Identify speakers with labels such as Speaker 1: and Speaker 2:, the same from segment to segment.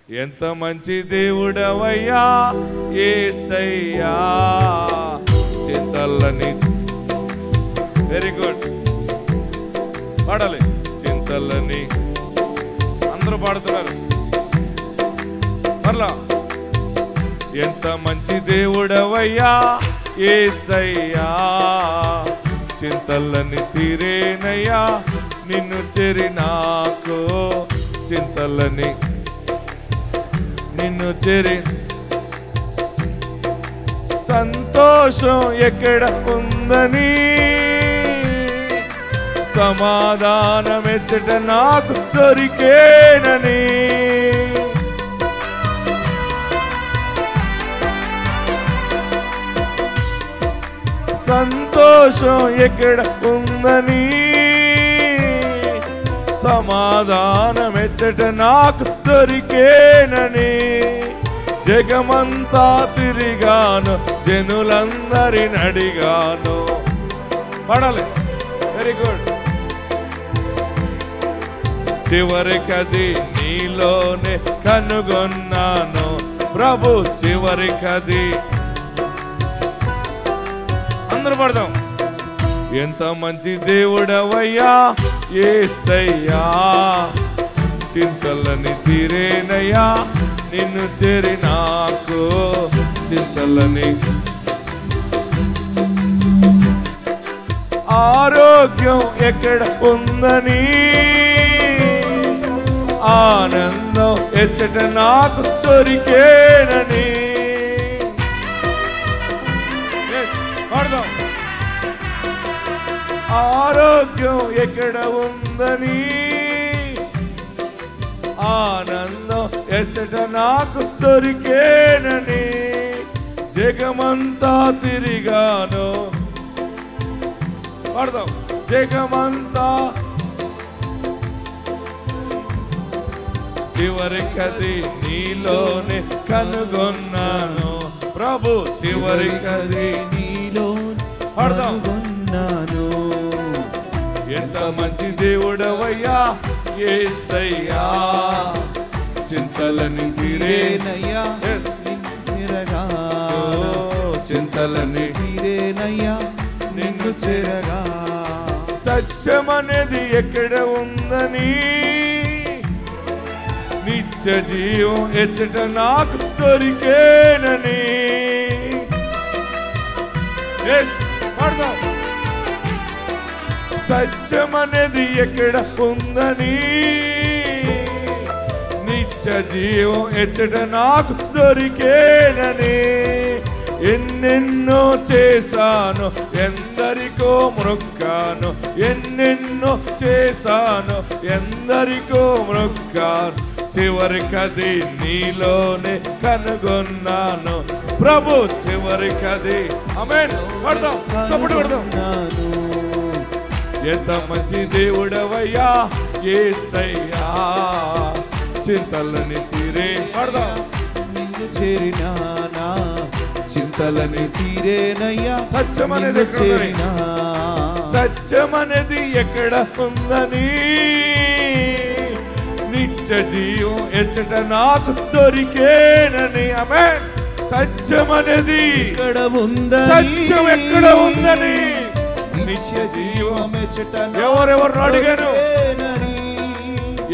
Speaker 1: ఎంత మంచి దేవుడవయ్యా యేసయ్యా, చింతలని. వెరీ గుడ్, పాడాలి. చింతలని అందరూ పాడుతున్నారు మరలా. ఎంత మంచి దేవుడవయ్యా యేసయ్యా, చింతలని తీరేనయ్యా నిన్ను చేరి నాకు. చింతలని నిన్ను చేరి. సంతోషం ఎక్కడ ఉందని, సమాధానం ఎచ్చట నాకు దొరికేనని. సంతోషం ఎక్కడ ఉందని, సమాధానం ఎచ్చట నాకు దొరికేనని. జగమంతా తిరిగాను, జనులందరిని అడిగాను. పడాలి. Very good. చివరికది నీలోనే కనుగొన్నాను ప్రభు, చివరికది. అందరూ పడదాం. ఎంత మంచి దేవుడవయ్యా యేసయ్యా, చింతలని తీరేనయ్యా నిన్ను చేరి నాకు. చింతలని. ఆరోగ్యం ఎక్కడ ఉందని, ఆనందం ఎచ్చట నాకు దొరికేనని. ఆరోగ్యం ఎక్కడ ఉందని, ఆనందం ఎచ్చట నాకు దొరికేనని. జగమంతా తిరిగాను. పడదాం. జగమంతా చివరికది నీలోనే కనుగొన్నాను ప్రభు, చివరికది నీలో కనుగొన్నాను. ఎంత మంచి దేవుడవయ్యా యేసయ్యా, చింతలని తీరేనయ్యా చింతలని తీరేనయ్యా నిన్ను చేరగా. సత్యమనేది ఎక్కడ ఉందని, నిత్య జీవం ఎచ్చట నాకు దొరికేనని. సత్యమనేది ఎక్కడ ఉందని, నిత్య జీవం ఎచ్చట నాకు దొరికేనని. ఎన్నెన్నో చేశాను, ఎందరికో మొక్కాను. ఎన్నెన్నో చేశాను, ఎందరికో మొక్కాను. చివరికది నీలోనే కనుగొన్నాను ప్రభు, చివరికది. ఆమేన్. పడదాం, చప్పట్లు కొడదాం. ఎంత మంచి దేవుడవయ్యా యేసయ్యా, చింతలని తీరే. పడదాం. నిన్ను చేరినా చింతలని తీరేనయ్యా. సత్యమనేది చేరినా, సత్యమనేది ఎక్కడ ఉందని, నిత్య జీవం ఎచ్చట నాకు దొరికేనని. ఆమేన్. సత్యమనేది ఎక్కడ ఉందని, సత్యం ఎక్కడ ఉందని, నిత్య జీవం ఎచ్చట. ఎవరెవరు అడిగాను,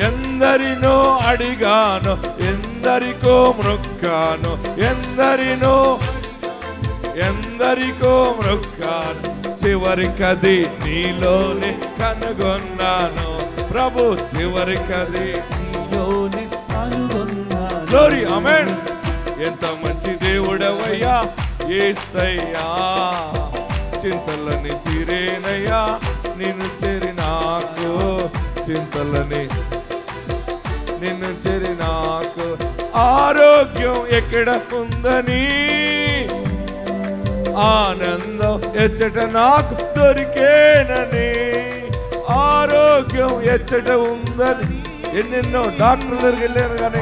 Speaker 1: ఎందరినో అడిగాను, ఎందరికో మొక్కాను. ఎందరికో మొక్కాను. చివరికది నీలోనే కనుగొన్నాను ప్రభు, చివరికది నీలోనే కనుగొన్నాను. గ్లోరీ. ఆమేన్. ఎంత మంచి దేవుడవయ్యా యేసయ్యా, చింతలని తీరేనయ్యా నిన్ను చేరి నాకు. చింతలని నిన్ను చేరి నాకు. ఆరోగ్యం ఎక్కడ ఉందని, ఆనందం ఎచ్చట నాకు దొరికేనని. ఆరోగ్యం ఎచ్చట ఉందని. ఎన్నెన్నో డాక్టర్ దగ్గరికి వెళ్ళాను కానీ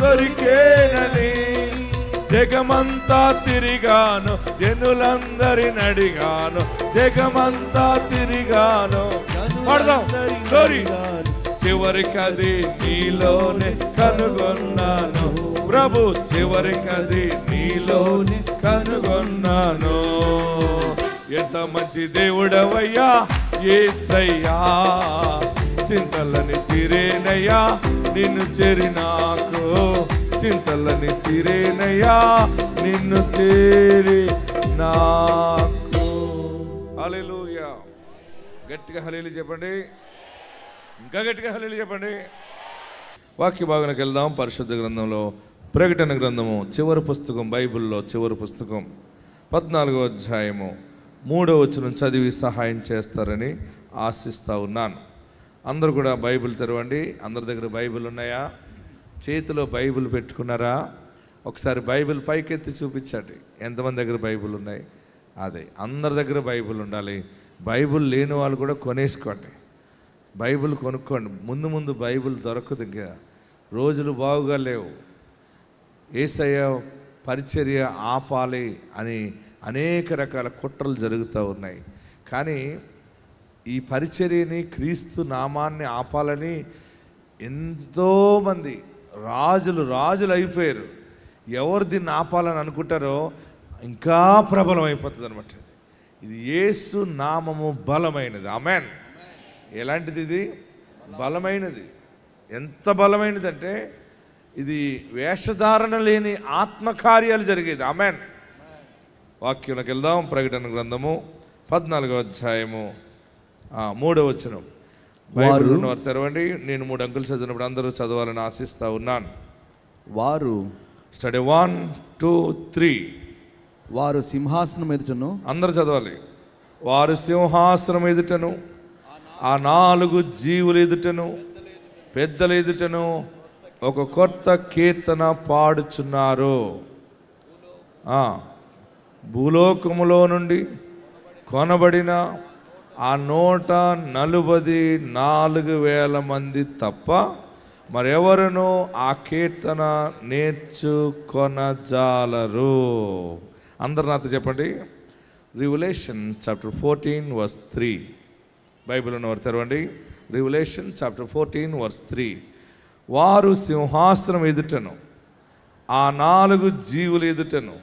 Speaker 1: దొరికేనని. జగమంతా తిరిగాను, జనులందరిని అడిగాను. జగమంతా తిరిగాను. పడదాం. చివరికది నీలోనే కనుగొన్నాను. ప్రభు చివరికది నీలోనే కనుగొన్నాను. ఎంత మంచి దేవుడవయ్యా యేసయ్యా, చింతలని తీరేనయ్యా నిన్ను చేరినాకు. చింతలని తీరేనయ్యా నిన్ను చేరి నాకు. హల్లెలూయా. గట్టిగా హల్లెలూయా చెప్పండి. ఇంకా గట్టిగా హల్లెలూయా చెప్పండి. వాక్య భాగానికి వెళ్దాం. పరిశుద్ధ గ్రంథంలో ప్రకటన గ్రంథము చివరి పుస్తకం, బైబిల్లో చివరి పుస్తకం 14వ అధ్యాయము 3వ వచనం చదివి సహాయం చేస్తారని ఆశిస్తూ ఉన్నాను. అందరూ కూడా బైబిల్ తెరవండి. అందరి దగ్గర బైబిల్ ఉన్నాయా? చేతిలో బైబిల్ పెట్టుకున్నారా? ఒకసారి బైబిల్ పైకెత్తి చూపించండి. ఎంతమంది దగ్గర బైబిల్ ఉన్నాయి? అదే, అందరి దగ్గర బైబిల్ ఉండాలి. బైబిల్ లేని వాళ్ళు కూడా కొనేసుకోండి. బైబిల్ కొనుక్కోండి. ముందు ముందు బైబిల్ దొరకదు. ఇంకా రోజులు బాగుగా లేవు. యేసయ్య పరిచర్య ఆపాలి అని అనేక రకాల కుట్రలు జరుగుతూ ఉన్నాయి. కానీ ఈ పరిచర్యని, క్రీస్తు నామాన్ని ఆపాలని ఎంతోమంది రాజులు అయిపోయారు. ఎవరు దీన్ని ఆపాలని అనుకుంటారో ఇంకా ప్రబలం అయిపోతుంది అనమాట. ఇది యేసు నామము బలమైనది. ఆమెన్. ఎలాంటిది? ఇది బలమైనది. ఎంత బలమైనది అంటే ఇది వేషధారణ లేని ఆత్మకార్యాలు జరిగేది. ఆమెన్. వాక్యంలోకి వెళ్దాం. ప్రకటన గ్రంథము 14వ అధ్యాయము 3వ వచనం. బైబిల్ ఉన్నవారు తెరవండి. నేను 3 అంకులు చదివినప్పుడు అందరూ చదవాలని ఆశిస్తూ ఉన్నాను.
Speaker 2: వారు
Speaker 1: స్టడీ 1, 2, 3.
Speaker 2: వారు సింహాసనం ఎదుటను,
Speaker 1: అందరూ చదవాలి. వారు సింహాసనం ఎదుటను, ఆ 4 జీవుల ఎదుటను, పెద్దల ఎదుటను ఒక కొత్త కీర్తన పాడుచున్నారు. భూలోకములో నుండి కొనబడిన ఆ 144,000 మంది తప్ప మరెవరునూ ఆ కీర్తన నేర్చుకొనజాలరు. అందరు నాతో చెప్పండి. Revolution chapter 14 verse 3. బైబిల్ ఉన్నవారు తెరవండి. Revolution chapter 14 verse 3. వారు సింహాసనం ఎదుటను, ఆ 4 జీవుల ఎదుటను,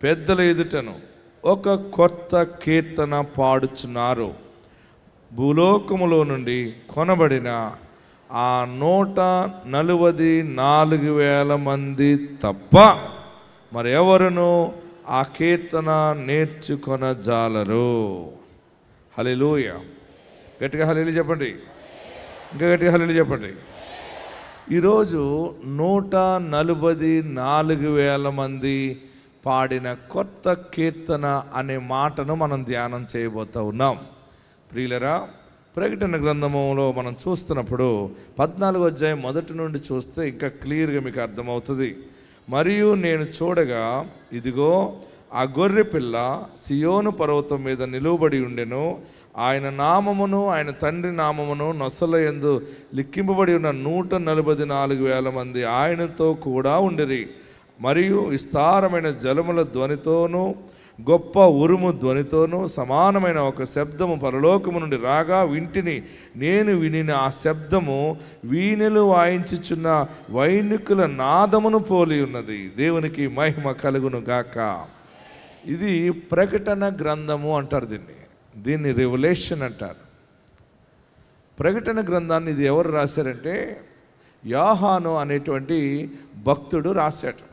Speaker 1: పెద్దల ఎదుటను ఒక కొత్త కీర్తన పాడుచున్నారు. భూలోకములో నుండి కొనబడిన ఆ 144,000 మంది తప్ప మరెవరునూ ఆ కీర్తన నేర్చుకొనజాలరు. హల్లెలూయా. గట్టిగా హల్లెలూయా చెప్పండి. ఇంకా గట్టిగా హల్లెలూయా చెప్పండి. ఈరోజు 144,000 మంది పాడిన కొత్త కీర్తన అనే మాటను మనం ధ్యానం చేయబోతూ ఉన్నాం. ప్రియులరా, ప్రకటన గ్రంథంలో మనం చూస్తున్నప్పుడు 14వ అధ్యాయం మొదటి నుండి చూస్తే ఇంకా క్లియర్గా మీకు అర్థమవుతుంది. మరియు నేను చూడగా ఇదిగో ఆ గొర్రె పిల్ల సియోను పర్వతం మీద నిలువబడి ఉండెను. ఆయన నామమును ఆయన తండ్రి నామమును నొసల యందు లిఖింపబడి ఉన్న 144,000 మంది ఆయనతో కూడా ఉండిరి. మరియు విస్తారమైన జలముల ధ్వనితోనూ గొప్ప ఉరుము ధ్వనితోనూ సమానమైన ఒక శబ్దము పరలోకము నుండి రాగా వింటిని. నేను వినిన ఆ శబ్దము వీణెలు వాయించుచున్న వైణికుల నాదమును పోలి ఉన్నది. దేవునికి మహిమ కలుగును గాక. ఇది ప్రకటన గ్రంథము అంటారు. దీన్ని రెవల్యూషన్ అంటారు. ప్రకటన గ్రంథాన్ని ఇది ఎవరు రాశారంటే యోహాను అనేటువంటి భక్తుడు రాశాడు.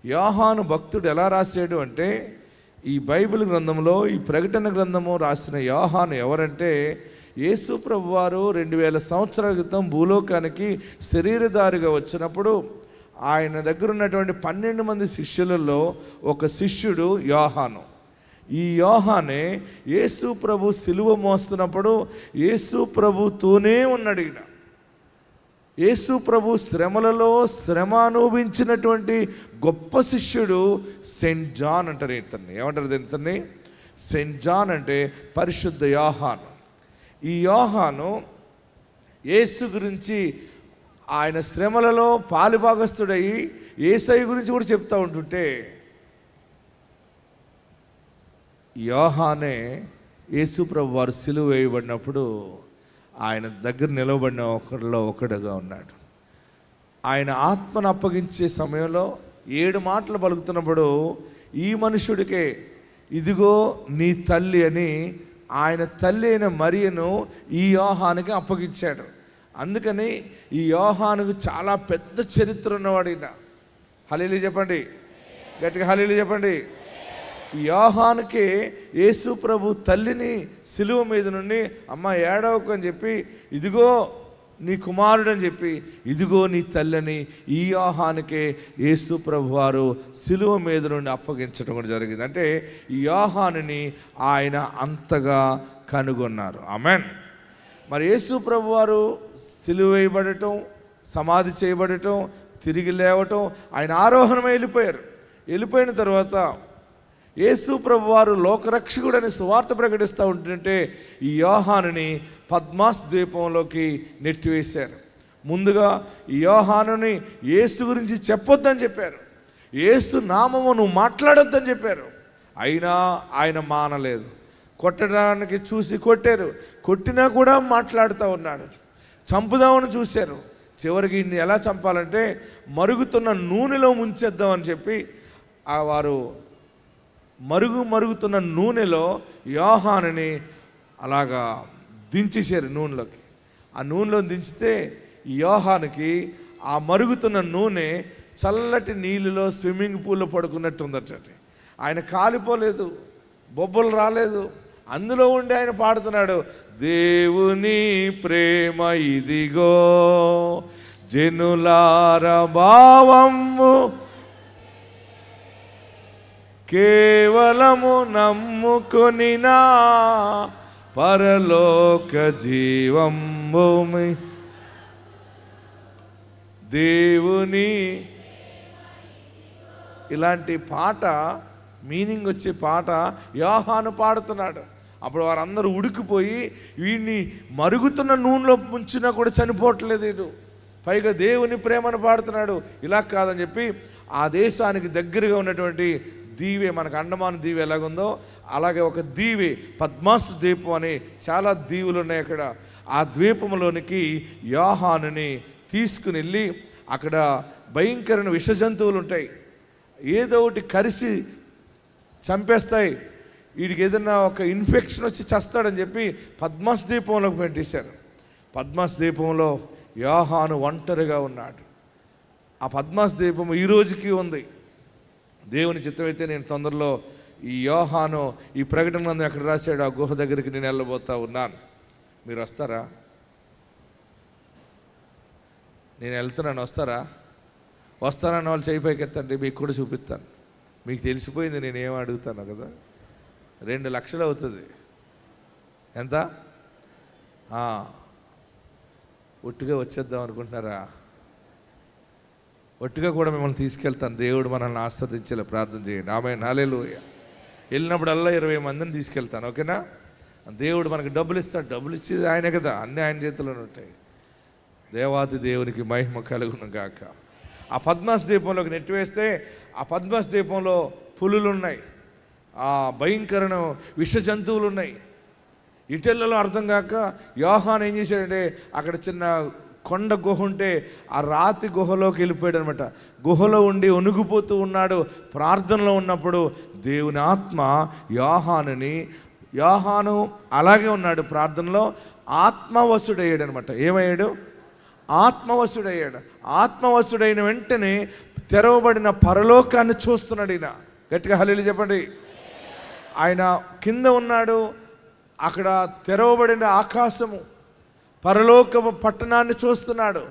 Speaker 1: యోహాను భక్తుడు ఎలా రాశాడు అంటే, ఈ బైబిల్ గ్రంథంలో ఈ ప్రకటన గ్రంథము రాసిన యోహాను ఎవరంటే, యేసు ప్రభువారు 2000 సంవత్సరాల క్రితం భూలోకానికి శరీరధారిగా వచ్చినప్పుడు ఆయన దగ్గర ఉన్నటువంటి 12 మంది శిష్యులలో ఒక శిష్యుడు యోహాను. ఈ యోహానే యేసు ప్రభు సిలువ మోస్తున్నప్పుడు యేసు ప్రభుతోనే ఉన్నాడు. ఈయన యేసు ప్రభు శ్రమలలో శ్రమ అనుభవించినటువంటి గొప్ప శిష్యుడు సెయింట్ జాన్ అంటారు. ఇతన్ని ఏమంటారు? ఇతన్ని సెయింట్ జాన్ అంటే పరిశుద్ధ యోహాను. ఈ యోహాను యేసు గురించి, ఆయన శ్రమలలో పాలుభాగస్తుడై యేసయ్య గురించి కూడా చెప్తూ ఉంటుంటే, యోహానే యేసు ప్రభు వారు సిలువ వేయబడినప్పుడు ఆయన దగ్గర నిలబడిన ఒకరిలో ఒకడుగా ఉన్నాడు. ఆయన ఆత్మను అప్పగించే సమయంలో 7 మాటలు పలుకుతున్నప్పుడు ఈ మనుషుడికే ఇదిగో నీ తల్లి అని ఆయన తల్లి అయిన మరియను ఈ యోహానుకి అప్పగించాడు. అందుకని ఈ యోహానుకు చాలా పెద్ద చరిత్ర ఉన్నవాడు ఈయన. హల్లెలూయా చెప్పండి, గట్టిగా హల్లెలూయా చెప్పండి. యోహానుకి యేసు ప్రభు తల్లిని సిలువ మీద నుండి అమ్మ ఏడవకు అని చెప్పి ఇదిగో నీ కుమారుడు అని చెప్పి ఇదిగో నీ తల్లిని ఈ యోహానుకే యేసు ప్రభు వారు సిలువ మీద నుండి అప్పగించడం కూడా జరిగింది. అంటే ఈ యోహానుని ఆయన అంతగా కనుగొన్నారు. ఆమెన్. మరి యేసు ప్రభు వారు సిలువ వేయబడటం, సమాధి చేయబడటం, తిరిగి లేవటం, ఆయన ఆరోహణమై వెళ్ళిపోయిన తర్వాత యేసు ప్రభు వారు లోకరక్షకుడని సువార్త ప్రకటిస్తూ ఉంటుంటే ఈ యోహానుని పద్మాస్ ద్వీపంలోకి నెట్టివేశారు. ముందుగా ఈ యోహానుని యేసు గురించి చెప్పొద్దని చెప్పారు, యేసు నామము నువ్వు మాట్లాడొద్దని చెప్పారు. అయినా ఆయన మానలేదు. కొట్టడానికి చూసి కొట్టారు, కొట్టినా కూడా మాట్లాడుతూ ఉన్నాడు. చంపుదామని చూశారు. చివరికి ఇన్ని ఎలా చంపాలంటే మరుగుతున్న నూనెలో ముంచేద్దామని చెప్పి వారు మరుగుతున్న నూనెలో యోహానుని అలాగా దించేశారు నూనెలోకి. ఆ నూనెలో దించితే యోహానుకి ఆ మరుగుతున్న నూనె చల్లటి నీళ్ళలో స్విమ్మింగ్ పూల్లో పడుకున్నట్టుందట. ఆయన కాలిపోలేదు, బొబ్బలు రాలేదు. అందులో ఉండి ఆయన పాడుతున్నాడు, దేవుని ప్రేమ ఇదిగో జనులార భావము కేవలము నమ్ముకొనినా పరలోక జీవంబు దేవుని. ఇలాంటి పాట, మీనింగ్ వచ్చే పాట యోహాను పాడుతున్నాడు. అప్పుడు వారందరూ ఉడికిపోయి వీడిని మరుగుతున్న నూనెలో ముంచినా కూడా చనిపోవట్లేదు వీడు, పైగా దేవుని ప్రేమను పాడుతున్నాడు. ఇలా కాదని చెప్పి ఆ దేశానికి దగ్గరగా ఉన్నటువంటి దీవె, మనకు అండమాన్ దీవి ఎలాగుందో అలాగే ఒక దీవి, పద్మాస్ ద్వీపం అని చాలా దీవులు ఉన్నాయి అక్కడ. ఆ ద్వీపంలోనికి యోహానుని తీసుకుని వెళ్ళి అక్కడ భయంకరమైన విష జంతువులు ఉంటాయి, ఏదో ఒకటి కరిసి చంపేస్తాయి, వీడికి ఏదైనా ఒక ఇన్ఫెక్షన్ వచ్చి చస్తాడని చెప్పి పద్మాస్ ద్వీపంలోకి పెట్టేశారు. పద్మాస్ ద్వీపంలో యోహాను ఒంటరిగా ఉన్నాడు. ఆ పద్మాస్ ద్వీపం ఈ రోజుకి ఉంది. దేవుని చిత్తమైతే నేను తొందరలో ఈ యోహాను ఈ ప్రకటన గ్రంథం ఎక్కడ రాశాడు ఆ గుహ దగ్గరికి నేను వెళ్ళబోతా ఉన్నాను. మీరు వస్తారా? నేను వెళ్తున్నాను, వస్తానన్న వాళ్ళు చేయి పైకి ఎత్తండి, మీకు కూడా చూపిస్తాను. మీకు తెలిసిపోయింది నేనేం అడుగుతాను కదా. 2 లక్షలు అవుతుంది. ఎంత? ఒట్టుగా వచ్చేద్దాం అనుకుంటున్నారా? ఒట్టుగా కూడా మిమ్మల్ని తీసుకెళ్తాను. దేవుడు మనల్ని ఆస్వాదించేలా ప్రార్థన చేయండి. ఆమేన్, హల్లెలూయా. వెళ్ళినప్పుడల్లా 20 మందిని తీసుకెళ్తాను, ఓకేనా? దేవుడు మనకి డబ్బులు ఇస్తాడు, డబ్బులు ఇచ్చేది ఆయనే కదా, అన్నీ ఆయన చేతిలోనే ఉంటాయి. దేవాది దేవునికి మహిమ కలుగును గాక. ఆ పద్మాస్ ద్వీపంలోకి నెట్టివేస్తే ఆ పద్మాస్ ద్వీపంలో పులులు ఉన్నాయి, ఆ భయంకరమైన విష జంతువులు ఉన్నాయి. ఇటెల్లలో అర్థం కాక యోహాను ఏం చేశాడంటే అక్కడ చిన్న కొండ గుహ ఉంటే ఆ రాతి గుహలోకి వెళ్ళిపోయాడు అనమాట. గుహలో ఉండి వణుకుపోతూ ఉన్నాడు. ప్రార్థనలో ఉన్నప్పుడు దేవుని ఆత్మ యోహాను అలాగే ఉన్నాడు ప్రార్థనలో, ఆత్మవశుడయ్యాడు అనమాట. ఏమయ్యాడు? ఆత్మవశుడయ్యాడు. ఆత్మవశుడైన వెంటనే తెరవబడిన పరలోకాన్ని చూస్తున్నాడు ఈయన. గట్టిగా హల్లెలూయా చెప్పండి. ఆయన కింద ఉన్నాడు, అక్కడ తెరవబడిన ఆకాశము, పరలోకము పట్టణాన్ని చూస్తున్నాడు.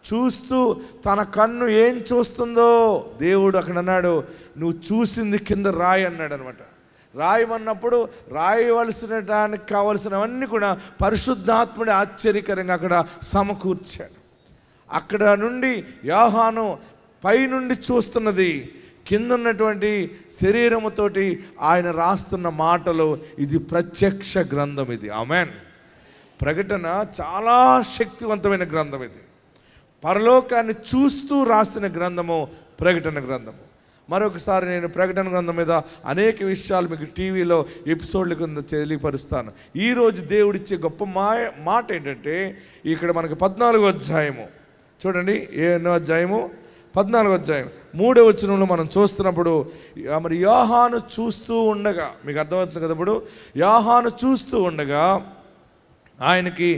Speaker 1: చూస్తూ తన కన్ను ఏం చూస్తుందో దేవుడు అక్కడ అన్నాడు, నువ్వు చూసింది కింద రాయి అన్నాడు అనమాట. రాయమన్నప్పుడు రాయవలసిన దానికి కావలసినవన్నీ కూడా పరిశుద్ధాత్ముడి ఆశ్చర్యకరంగా అక్కడ సమకూర్చాడు. అక్కడ నుండి యోహాను పైనుండి చూస్తున్నది కింద ఉన్నటువంటి శరీరముతోటి ఆయన రాస్తున్న మాటలు. ఇది ప్రత్యక్ష గ్రంథం ఇది. ఆమేన్. ప్రకటన చాలా శక్తివంతమైన గ్రంథం ఇది. పరలోకాన్ని చూస్తూ రాసిన గ్రంథము ప్రకటన గ్రంథము. మరొకసారి నేను ప్రకటన గ్రంథం మీద అనేక విషయాలు మీకు టీవీలో ఎపిసోడ్ల కింద తెలియపరుస్తాను. ఈరోజు దేవుడిచ్చే గొప్ప మాట ఏంటంటే, ఇక్కడ మనకి 14వ అధ్యాయము చూడండి. ఎన్నో అధ్యాయము? 14వ అధ్యాయం 3వ వచనంలో మనం చూస్తున్నప్పుడు, మరి యోహాను చూస్తూ ఉండగా, మీకు అర్థమవుతుంది కదా, ఇప్పుడు యోహాను చూస్తూ ఉండగా ఆయనకి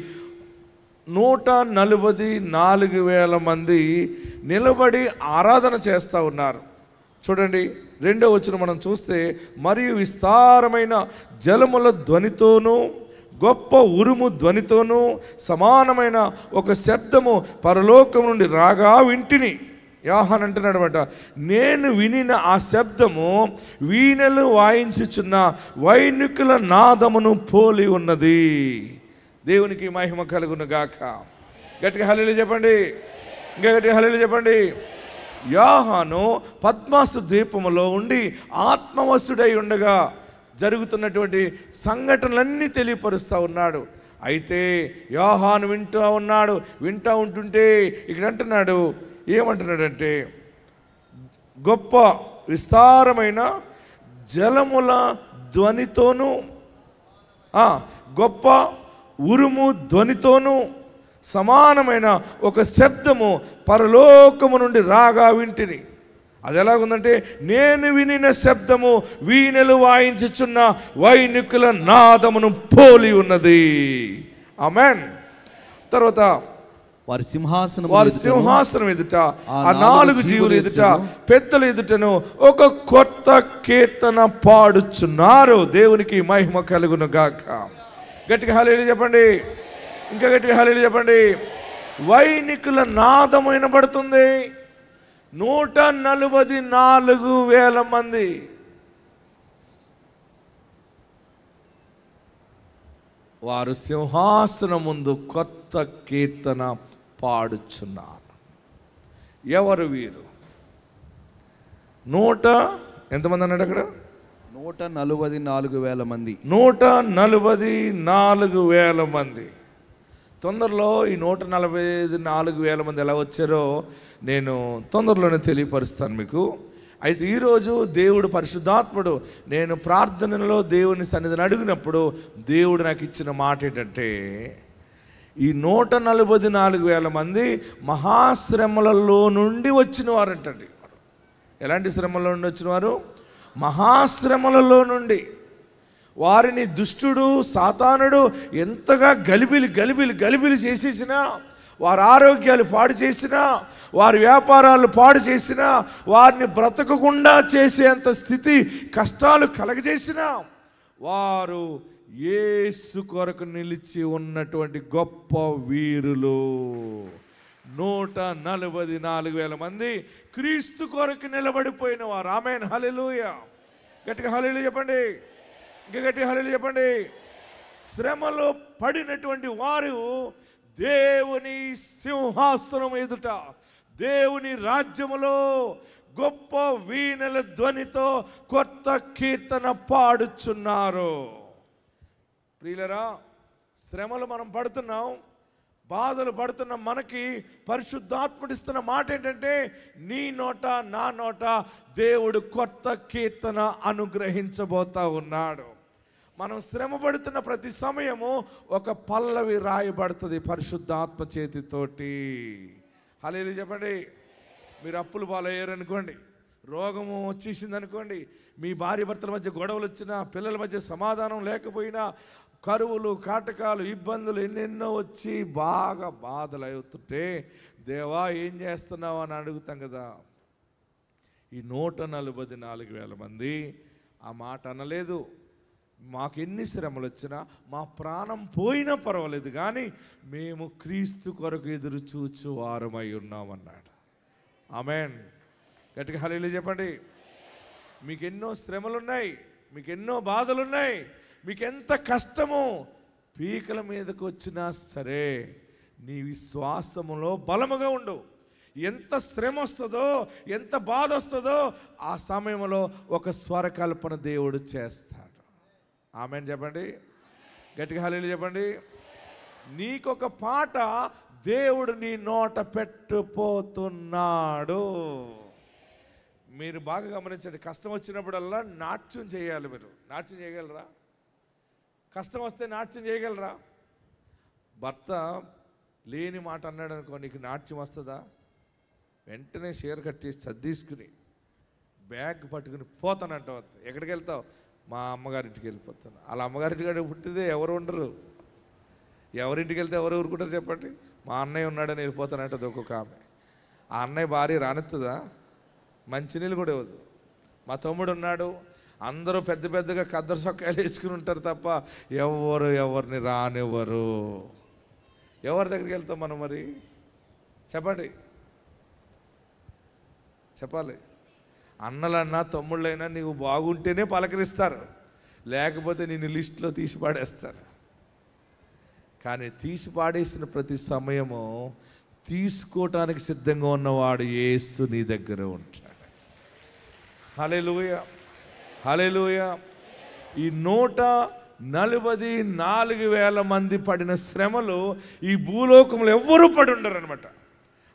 Speaker 1: 144,000 మంది నిలబడి ఆరాధన చేస్తూ ఉన్నారు. చూడండి 2వ వచనం మనం చూస్తే, మరియు విస్తారమైన జలముల ధ్వనితోనూ గొప్ప ఉరుము ధ్వనితోనూ సమానమైన ఒక శబ్దము పరలోకం నుండి రాగా వింటిని. యోహాను అంటున్నాడు అనమాట, నేను వినిన ఆ శబ్దము వీణలు వాయించుచున్న వైణికుల నాదమును పోలి ఉన్నది. దేవునికి మహిమ కలుగును గాక. గట్టిగా హల్లెలూయా చెప్పండి. ఇంకా గట్టిగా హల్లెలూయా చెప్పండి. యోహాను పద్మాసు ద్వీపములో ఉండి ఆత్మవశుడై ఉండగా జరుగుతున్నటువంటి సంఘటనలన్నీ తెలియపరుస్తూ ఉన్నాడు. అయితే యోహాను వింటూ ఉంటుంటే ఇక్కడ అంటున్నాడు, ఏమంటున్నాడంటే, గొప్ప విస్తారమైన జలముల ధ్వనితోనూ గొప్ప ఉరుము ధ్వనితోనూ సమానమైన ఒక శబ్దము పరలోకము నుండి రాగా వింటిని. అది ఎలాగుందంటే, నేను వినిన శబ్దము వీణలు వాయించుచున్న వైణికుల నాదమును పోలి ఉన్నది. ఆమేన్. తర్వాత
Speaker 2: వారి సింహాసనం ఎదుట
Speaker 1: ఆ 4 జీవులు ఎదుట పెద్దల ఎదుటను ఒక కొత్త కీర్తన పాడుచున్నారు. దేవునికి మహిమ కలుగును గాక. గట్టిగా హల్లెలూయా చెప్పండి. ఇంకా గట్టిగా హల్లెలూయా చెప్పండి. వైణికుల నాదం వినబడుతుంది. 144,000 మంది. వారు సింహాసనం ముందు కొత్త కీర్తన పాడుచున్నారు. ఎవరు వీరు? ఎంతమంది అన్నాడు అక్కడ?
Speaker 2: 144,000 మంది.
Speaker 1: 144,000 మంది. తొందరలో ఈ 144,000 మంది ఎలా వచ్చారో నేను తొందరలోనే తెలియపరుస్తాను మీకు. అయితే ఈరోజు దేవుడు పరిశుద్ధాత్ముడు, నేను ప్రార్థనలో దేవుని సన్నిధిని అడిగినప్పుడు దేవుడు నాకు ఇచ్చిన మాట ఏంటంటే, ఈ 144,000 మంది మహాశ్రమలలో నుండి వచ్చిన వారంటండి. ఎలాంటి శ్రమల నుండి వచ్చిన వారు? మహాశ్రమలలో నుండి. వారిని దుష్టుడు సాతానుడు ఎంతగా గలిబిలి చేసేసినా, వారి ఆరోగ్యాలు పాడు చేసినా, వారి వ్యాపారాలు పాడు చేసినా, వారిని బ్రతకకుండా చేసేంత స్థితి కష్టాలు కలగజేసినా, వారు యేసు కొరకు నిలిచి ఉన్నటువంటి గొప్ప వీరులు. 144,000 మంది క్రీస్తు కొరకు నిలబడిపోయిన వారు. ఆమేన్. హల్లెలూయా. గట్టిగా హల్లెలూయా చెప్పండి. ఇంకా గట్టిగా హల్లెలూయా చెప్పండి. శ్రమలో పడినటువంటి వారు దేవుని సింహాసనం ఎదుట, దేవుని రాజ్యములో గొప్ప వీణల ధ్వనితో కొత్త కీర్తన పాడుచున్నారు. ప్రియులరా, శ్రమలు మనం పడుతున్నాం, బాధలు పడుతున్న మనకి పరిశుద్ధాత్ముడిస్తున్న మాట ఏంటంటే, నీ నోట నా నోట దేవుడు కొత్త కీర్తన అనుగ్రహించబోతా ఉన్నాడు. మనం శ్రమ పడుతున్న ప్రతి సమయము ఒక పల్లవి రాయబడుతుంది పరిశుద్ధాత్మ చేతితోటి. హల్లెలూయా చెప్పండి. మీరు అప్పులు పాలయ్యారు అనుకోండి, రోగము వచ్చేసింది అనుకోండి, మీ భార్య భర్తల మధ్య గొడవలు వచ్చినా, పిల్లల మధ్య సమాధానం లేకపోయినా, కరువులు కాటకాలు ఇబ్బందులు ఎన్నెన్నో వచ్చి బాగా బాధలు అవుతుంటే, దేవా ఏం చేస్తున్నావు అని అడుగుతాం కదా. ఈ 144,000 మంది ఆ మాట అనలేదు. మాకు ఎన్ని శ్రమలు వచ్చినా, మా ప్రాణం పోయినా పర్వాలేదు, కానీ మేము క్రీస్తు కొరకు ఎదురు చూచు వారమై ఉన్నామన్నాడు. ఆమేన్. గట్టిగా హల్లెలూయా చెప్పండి. మీకు ఎన్నో శ్రమలున్నాయి, మీకు ఎన్నో బాధలున్నాయి, మీకు ఎంత కష్టము పీకల మీదకు వచ్చినా సరే నీ విశ్వాసములో బలముగా ఉండు. ఎంత శ్రమ వస్తుందో, ఎంత బాధ వస్తుందో ఆ సమయంలో ఒక స్వరకల్పన దేవుడు చేస్తాడు. ఆమేన్ చెప్పండి. గట్టిగా హల్లెలూయా చెప్పండి. నీకొక పాట దేవుడు నీ నోట పెట్టుపోతున్నాడు. మీరు బాగా గమనించండి, కష్టం వచ్చినప్పుడల్లా నాట్యం చేయాలి. మీరు నాట్యం చేయగలరా? కష్టం వస్తే నాట్యం చేయగలరా? భర్త లేని మాట అన్నాడు అనుకో, నీకు నాట్యం వస్తుందా? వెంటనే షేర్ కట్టేసి సర్దీసుకుని బ్యాగ్ పట్టుకుని పోతానంటావు. ఎక్కడికి వెళ్తావు? మా అమ్మగారింటికి వెళ్ళిపోతాను. అలా అమ్మగారింటికి పుట్టిదే ఎవరు ఉండరు. ఎవరింటికి వెళ్తే ఎవరు ఊరుకుంటారు చెప్పండి? మా అన్నయ్య ఉన్నాడని వెళ్ళిపోతానంటది ఒక్కొక్క ఆమె. ఆ అన్నయ్య భార్య రానెత్తుదా? మంచినీళ్ళు కూడా ఇవ్వదు. మా తమ్ముడు ఉన్నాడు, అందరూ పెద్ద పెద్దగా కద్దరు సొక్కాయలు వేసుకుని ఉంటారు తప్ప ఎవరిని రానివ్వరు. ఎవరి దగ్గరికి వెళ్తాం మనం మరి? చెప్పండి, చెప్పాలి. అన్నలన్నా తమ్ముళ్ళైనా నీవు బాగుంటేనే పలకరిస్తారు, లేకపోతే నిన్ను లిస్టులో తీసి పాడేస్తారు. కానీ తీసి పాడేసిన ప్రతి సమయము తీసుకోవటానికి సిద్ధంగా ఉన్నవాడు యేసు నీ దగ్గర ఉంటాడు. హల్లెలూయా, హల్లెలూయా. ఈ 144,000 మంది పడిన శ్రమలు ఈ భూలోకంలో ఎవ్వరూ పడి ఉండరు అనమాట.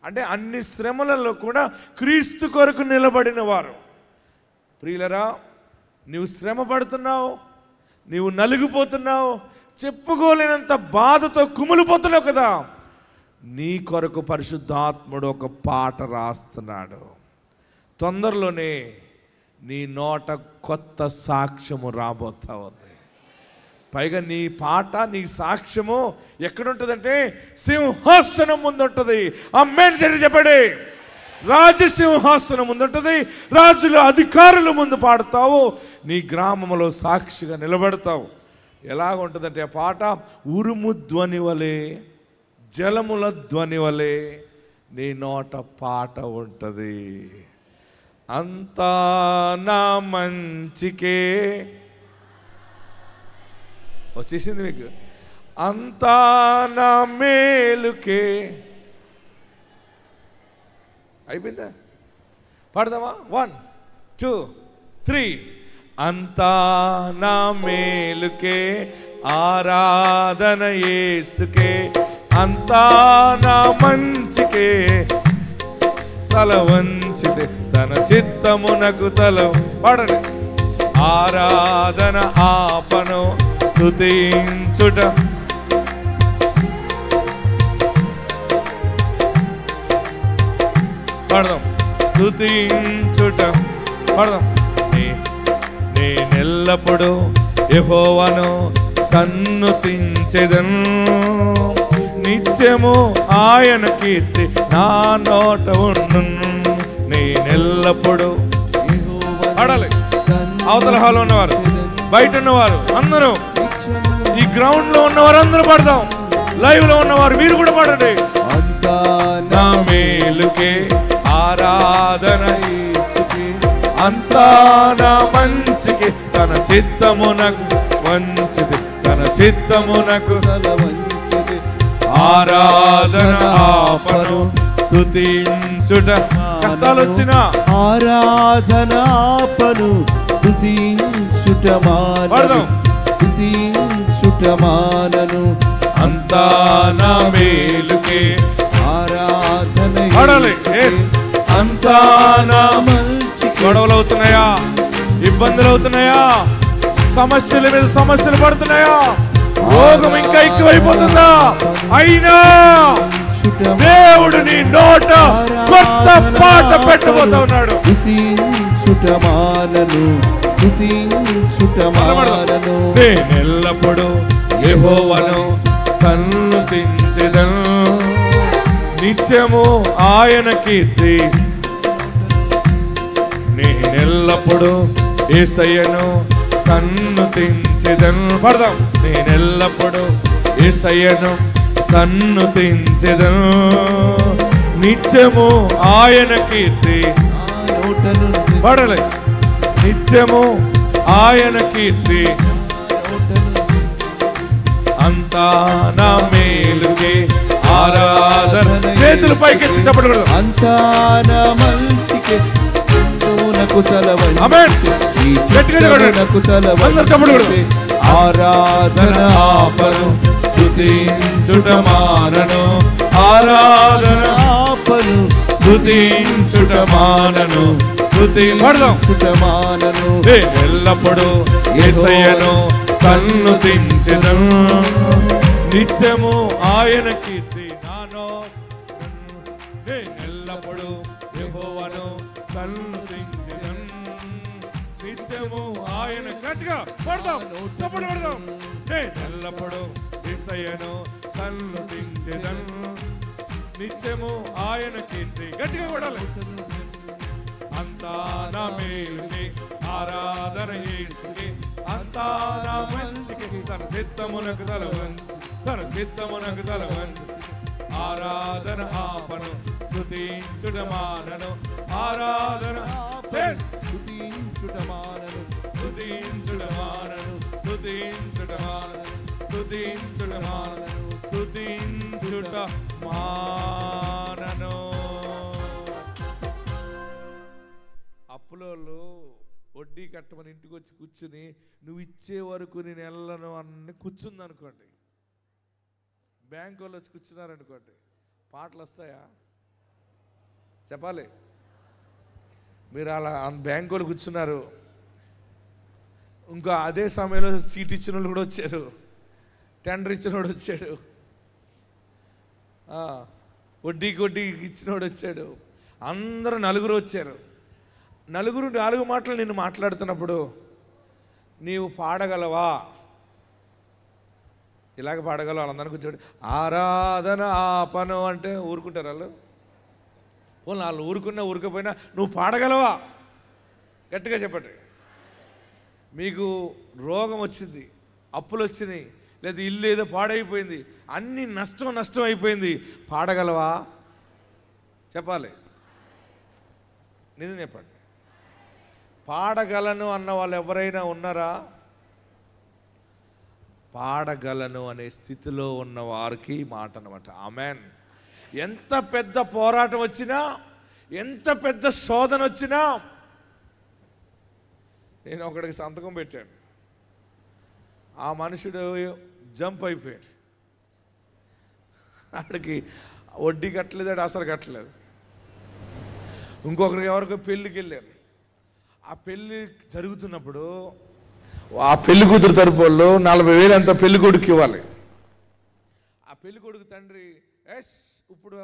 Speaker 1: అంటే అన్ని శ్రమలలో కూడా క్రీస్తు కొరకు నిలబడిన వారు. ప్రియులరా, నీవు శ్రమ పడుతున్నావు, నీవు నలిగిపోతున్నావు, చెప్పుకోలేనంత బాధతో కుమిలిపోతున్నావు కదా, నీ కొరకు పరిశుద్ధాత్ముడు ఒక పాట రాస్తున్నాడు. తొందరలోనే నీ నోట కొత్త సాక్ష్యము రాబోతా ఉంది. పైగా నీ పాట, నీ సాక్ష్యము ఎక్కడుంటుందంటే సింహాసనం ముందు ఉంటుంది. ఆమేన్ చెప్పండి. రాజసింహాసనం ముందు ఉంటుంది. రాజుల అధికారుల ముందు పాడతావు. నీ గ్రామంలో సాక్షిగా నిలబడతావు. ఎలాగుంటుందంటే ఆ పాట ఉరుము ధ్వని వలె, జలముల ధ్వని వలె నీ నోట పాట ఉంటుంది. అంతా నా మంచికే. వచ్చేసింది మీకు. అంతా నా మేలుకే. అయిపోయిందా? పాడదామా? 1 2 3. అంతా నా మేలుకే, ఆరాధన యేసుకే. అంతా నా మంచికే, తల వంచితే తన చిత్తమునకు తల. పాడండి. ఆరాధన ఆపను, స్తుతించుట. పాడదాం. స్తుతించుట. పాడదాం. నేనెల్లప్పుడు యెహోవాను సన్నుతించెదను, నిత్యము ఆయన కీర్తి నా నోట ఉండును. నేనెల్లప్పుడు. పాడాలి. అవతల హాల్లో ఉన్నవారు, బయట ఉన్నవారు అందరూ, ఈ గ్రౌండ్ లో ఉన్నవారు అందరూ పాడదాం. లైవ్ లో ఉన్నవారు మీరు కూడా పాడండి. అంతా నా మేలుకే, ఆరాధన యేసుకే. అంతా నా మంచికి, తన చిత్తమునకు వంచితి, తన చిత్తమునకు తల వంచితి. ఆరాధన ఆపను, స్తుతించుట. కష్టాలు వచ్చినా
Speaker 2: ఆరాధన ఆపను, స్తుతించుట మానను, స్తుతించుట మానను.
Speaker 1: అంతా నా మేలుకే,
Speaker 2: ఆరాధన
Speaker 1: యేసుకే. అంతా నా మంచికే. గొడవలు అవుతున్నాయా? ఇబ్బందులు అవుతున్నాయా? సమస్యల మీద సమస్యలు పడుతున్నాయా? రోగం ఇంకా ఎక్కువైపోతుందా? అయినా దేవుడు నీ నోట కొత్త పాట పెట్టబోతా ఉన్నాడు.
Speaker 2: స్తుతించుట మానను, స్తుతించుట మానను.
Speaker 1: నేనెల్లప్పుడు యెహోవాను సన్నుతించెదను, నిత్యము ఆయన కీర్తి. నేనెల్లప్పుడు యేసయ్యను సన్నుతించెదను. పడదాం. నేనెల్లప్పుడు యేసయ్యను సన్నుతించెదను, నిత్యము ఆయన కీర్తి. పడలే. నిత్యము ఆయన కీర్తి. అంతా నా మేలుకే, ఆరాధన. చేతులు పైకెత్తి చెప్పకూడదు.
Speaker 2: అంతా నా మంచికే,
Speaker 1: ఆరాధన ఆపను, స్తుతించుట మానను. ఆరాధన ఆపను, స్తుతించుట మానను.
Speaker 2: స్తుతించుటమానను
Speaker 1: ఎల్లప్పుడు యేసయ్యను సన్నుతించెదను నిత్యము ఆయన కీర్తి నానో ఎల్లప్పుడు యెహోవాను సన్నుతించెదను నిత్యము ఆయన గట్టిగా పడదాం చప్పట్లు పడదాం ఎల్లప్పుడు యేసయ్యను సన్నుతించెదను నిత్యము ఆయన కీర్తి గట్టిగా పడాలి అంతా నా మేలుకి ఆరాధన యేసుకి అంతా నా మంచికి తన చిత్తమునకు తల వంచి ఆరాధన ఆపను స్తుతించుటమానను ఆరాధన
Speaker 2: స్తుతించుటమానను
Speaker 1: అప్పులోళ్ళు వడ్డీ కట్టమని ఇంటికి వచ్చి కూర్చుని నువ్వు ఇచ్చే వరకు నేను వెళ్ళను అని కూర్చుంది అనుకోండి, బ్యాంకు వాళ్ళు వచ్చి కూర్చున్నారనుకోండి, పాటలు వస్తాయా చెప్పాలి? మీరు అలా బ్యాంకు వాళ్ళు కూర్చున్నారు, ఇంకా అదే సమయంలో చీట్ ఇచ్చిన వాళ్ళు కూడా వచ్చారు, టెండర్ ఇచ్చిన వాడు వచ్చాడు, వడ్డీకి ఇచ్చినవాడు వచ్చాడు, అందరూ నలుగురు వచ్చారు. నలుగురు 4 మాటలు నేను మాట్లాడుతున్నప్పుడు నీవు పాడగలవా? ఇలాగ పాడగలవు. వాళ్ళందరినీ కూర్చోడు ఆరాధన ఆపను అంటే ఊరుకుంటారు వాళ్ళు. వాళ్ళు ఊరుకపోయినా నువ్వు పాడగలవా? గట్టిగా చెప్పండి. మీకు రోగం వచ్చింది, అప్పులు వచ్చినాయి, లేదా ఇల్లు ఏదో పాడైపోయింది, అన్ని నష్టం అయిపోయింది, పాడగలవా? చెప్పాలి, నిజం చెప్పండి. పాడగలను అన్న వాళ్ళు ఎవరైనా ఉన్నారా? పాడగలను అనే స్థితిలో ఉన్న వారికి మాట అన్నమాట. ఆమెన్. ఎంత పెద్ద పోరాటం వచ్చినా, ఎంత పెద్ద శోధన వచ్చినా, నేను ఒకడికి సంతకం పెట్టాను, ఆ మనుషుడు జంప్ అయిపోయాడు. ఆడికి వడ్డీ కట్టలేదు, అసలు కట్టలేదు. ఇంకొకరికి ఎవరికో పెళ్ళికి వెళ్ళాను. ఆ పెళ్ళి జరుగుతున్నప్పుడు ఆ పెళ్లి కూతురు తరపు వాళ్ళు 40,000 అంత పెళ్లి కొడుకు ఇవ్వాలి. ఆ పెళ్లి కొడుకు తండ్రి ఇప్పుడు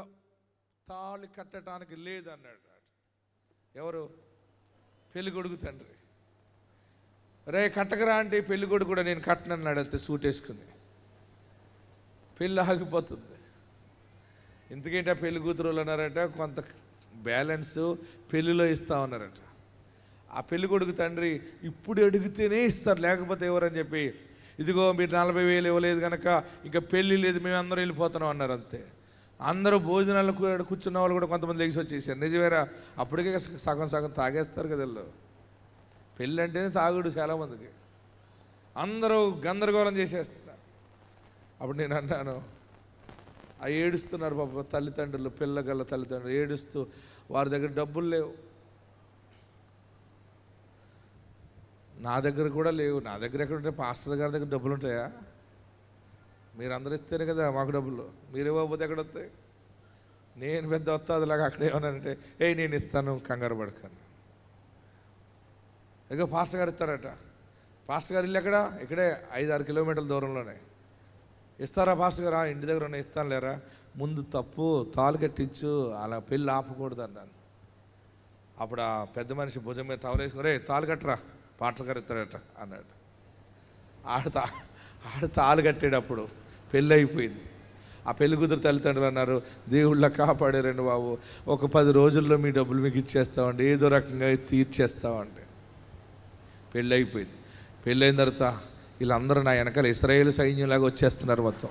Speaker 1: తాళి కట్టడానికి లేదన్నాడు. ఎవరు? పెళ్లి కొడుకు తండ్రి. రే కట్టకరా అంటే పెళ్లి కొడుకు కూడా నేను కట్టనన్నాడు. అంతే, సూట్ వేసుకుని. పెళ్ళి ఆగిపోతుంది. ఎందుకంటే పెళ్లి కూతురు వాళ్ళు అన్నారట కొంత బ్యాలెన్స్ పెళ్లిలో ఇస్తా ఉన్నారట. ఆ పెళ్లి కొడుకు తండ్రి ఇప్పుడు అడిగితేనే ఇస్తారు, లేకపోతే ఎవరని చెప్పి, ఇదిగో మీరు 40,000 ఇవ్వలేదు కనుక ఇంకా పెళ్ళి లేదు, మేము అందరూ వెళ్ళిపోతున్నాం అన్నారు. అంతే. అందరూ భోజనాలు కూర్చున్న వాళ్ళు కూడా కొంతమంది లెగిసి వచ్చేసారు. నిజమేరా? అప్పటికే సగం తాగేస్తారు కదా వీళ్ళు. పెళ్ళి అంటేనే తాగుడు చాలామందికి. అందరూ గందరగోళం చేసేస్తున్నారు. అప్పుడు నేను అన్నాను, ఆ ఏడుస్తున్నారు పాప తల్లిదండ్రులు, పిల్లగల తల్లిదండ్రులు ఏడుస్తూ, వారి దగ్గర డబ్బులు లేవు, నా దగ్గర కూడా లేవు. నా దగ్గర ఎక్కడ ఉంటాయి? పాస్టర్ గారి దగ్గర డబ్బులు ఉంటాయా? మీరు అందరూ ఇస్తేనే కదా మాకు డబ్బులు, మీరు ఇవ్వకపోతే ఎక్కడ వస్తాయి? నేను పెద్ద వస్తాదిలాగా అక్కడ ఏమన్నానంటే, నేను ఇస్తాను, కంగారు పడకాను. ఇక పాస్టర్ గారు ఇస్తారట. పాస్టర్ గారు ఇల్లు ఎక్కడ? ఇక్కడే 5-6 కిలోమీటర్ల దూరంలోనే. ఇస్తారా పాస్టర్ గారు? ఇంటి దగ్గర ఉన్న ఇస్తాను లేరా, ముందు తప్పు, తాళు కట్టించు, అలా పెళ్ళి ఆపకూడదు అన్నాను. అప్పుడు ఆ పెద్ద మనిషి భుజం మీద టవల్ వేసుకుని, తాళు కట్టరా, పాస్టర్ గారు ఇస్తాడట అన్నాడు. ఆడ తాళు కట్టేటప్పుడు పెళ్ళి అయిపోయింది. ఆ పెళ్లి కూతురు తల్లిదండ్రులు అన్నారు, దేవుళ్ళ కాపాడారండి బాబు, ఒక 10 రోజుల్లో మీ డబ్బులు మీకు ఇచ్చేస్తామండి, ఏదో రకంగా తీర్చేస్తామండి. పెళ్ళి అయిపోయింది. పెళ్ళి అయిన తర్వాత వీళ్ళందరూ నా వెనకాల ఇశ్రాయేలు సైన్యంలాగా వచ్చేస్తున్నారు మొత్తం.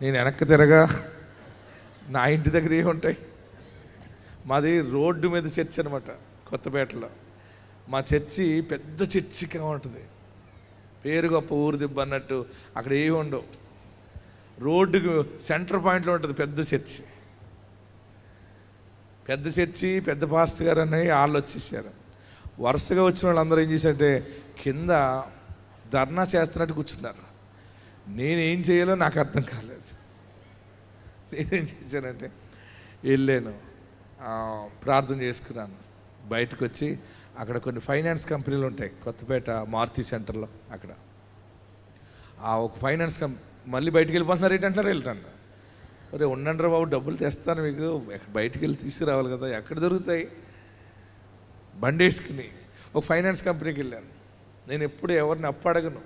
Speaker 1: నేను వెనక్కి తిరగా, నా ఇంటి దగ్గర ఏముంటాయి? మాది రోడ్డు మీద చర్చి అనమాట, కొత్తపేటలో. మా చర్చి పెద్ద చర్చిగా ఉంటుంది, పేరు గొప్ప ఊరు దిబ్బ అన్నట్టు. అక్కడ ఏమి ఉండవు, రోడ్డుకు సెంటర్ పాయింట్లో ఉంటుంది పెద్ద చర్చి. పెద్ద పాస్టర్ గారు అని వాళ్ళు వచ్చేసారు. వరుసగా వచ్చిన వాళ్ళందరూ ఏం చేశారంటే కింద ధర్నా చేస్తున్నట్టు కూర్చున్నారు. నేనేం చేయాలో నాకు అర్థం కాలేదు. నేనేం చేశానంటే వెళ్ళాను, ప్రార్థన చేసుకున్నాను. బయటకు వచ్చి అక్కడ కొన్ని ఫైనాన్స్ కంపెనీలు ఉంటాయి, కొత్తపేట మారుతి సెంటర్లో. అక్కడ ఆ ఒక ఫైనాన్స్ మళ్ళీ బయటికి వెళ్ళిపోతున్నారు ఏంటంటారు, వెళ్తాను. అరే ఉండండి రా బాబు, డబ్బులు తెస్తాను మీకు, బయటికి వెళ్ళి తీసుకురావాలి కదా, ఎక్కడ దొరుకుతాయి. బండి వేసుకుని ఒక ఫైనాన్స్ కంపెనీకి వెళ్ళాను. నేను ఎప్పుడు ఎవరిని అడగను,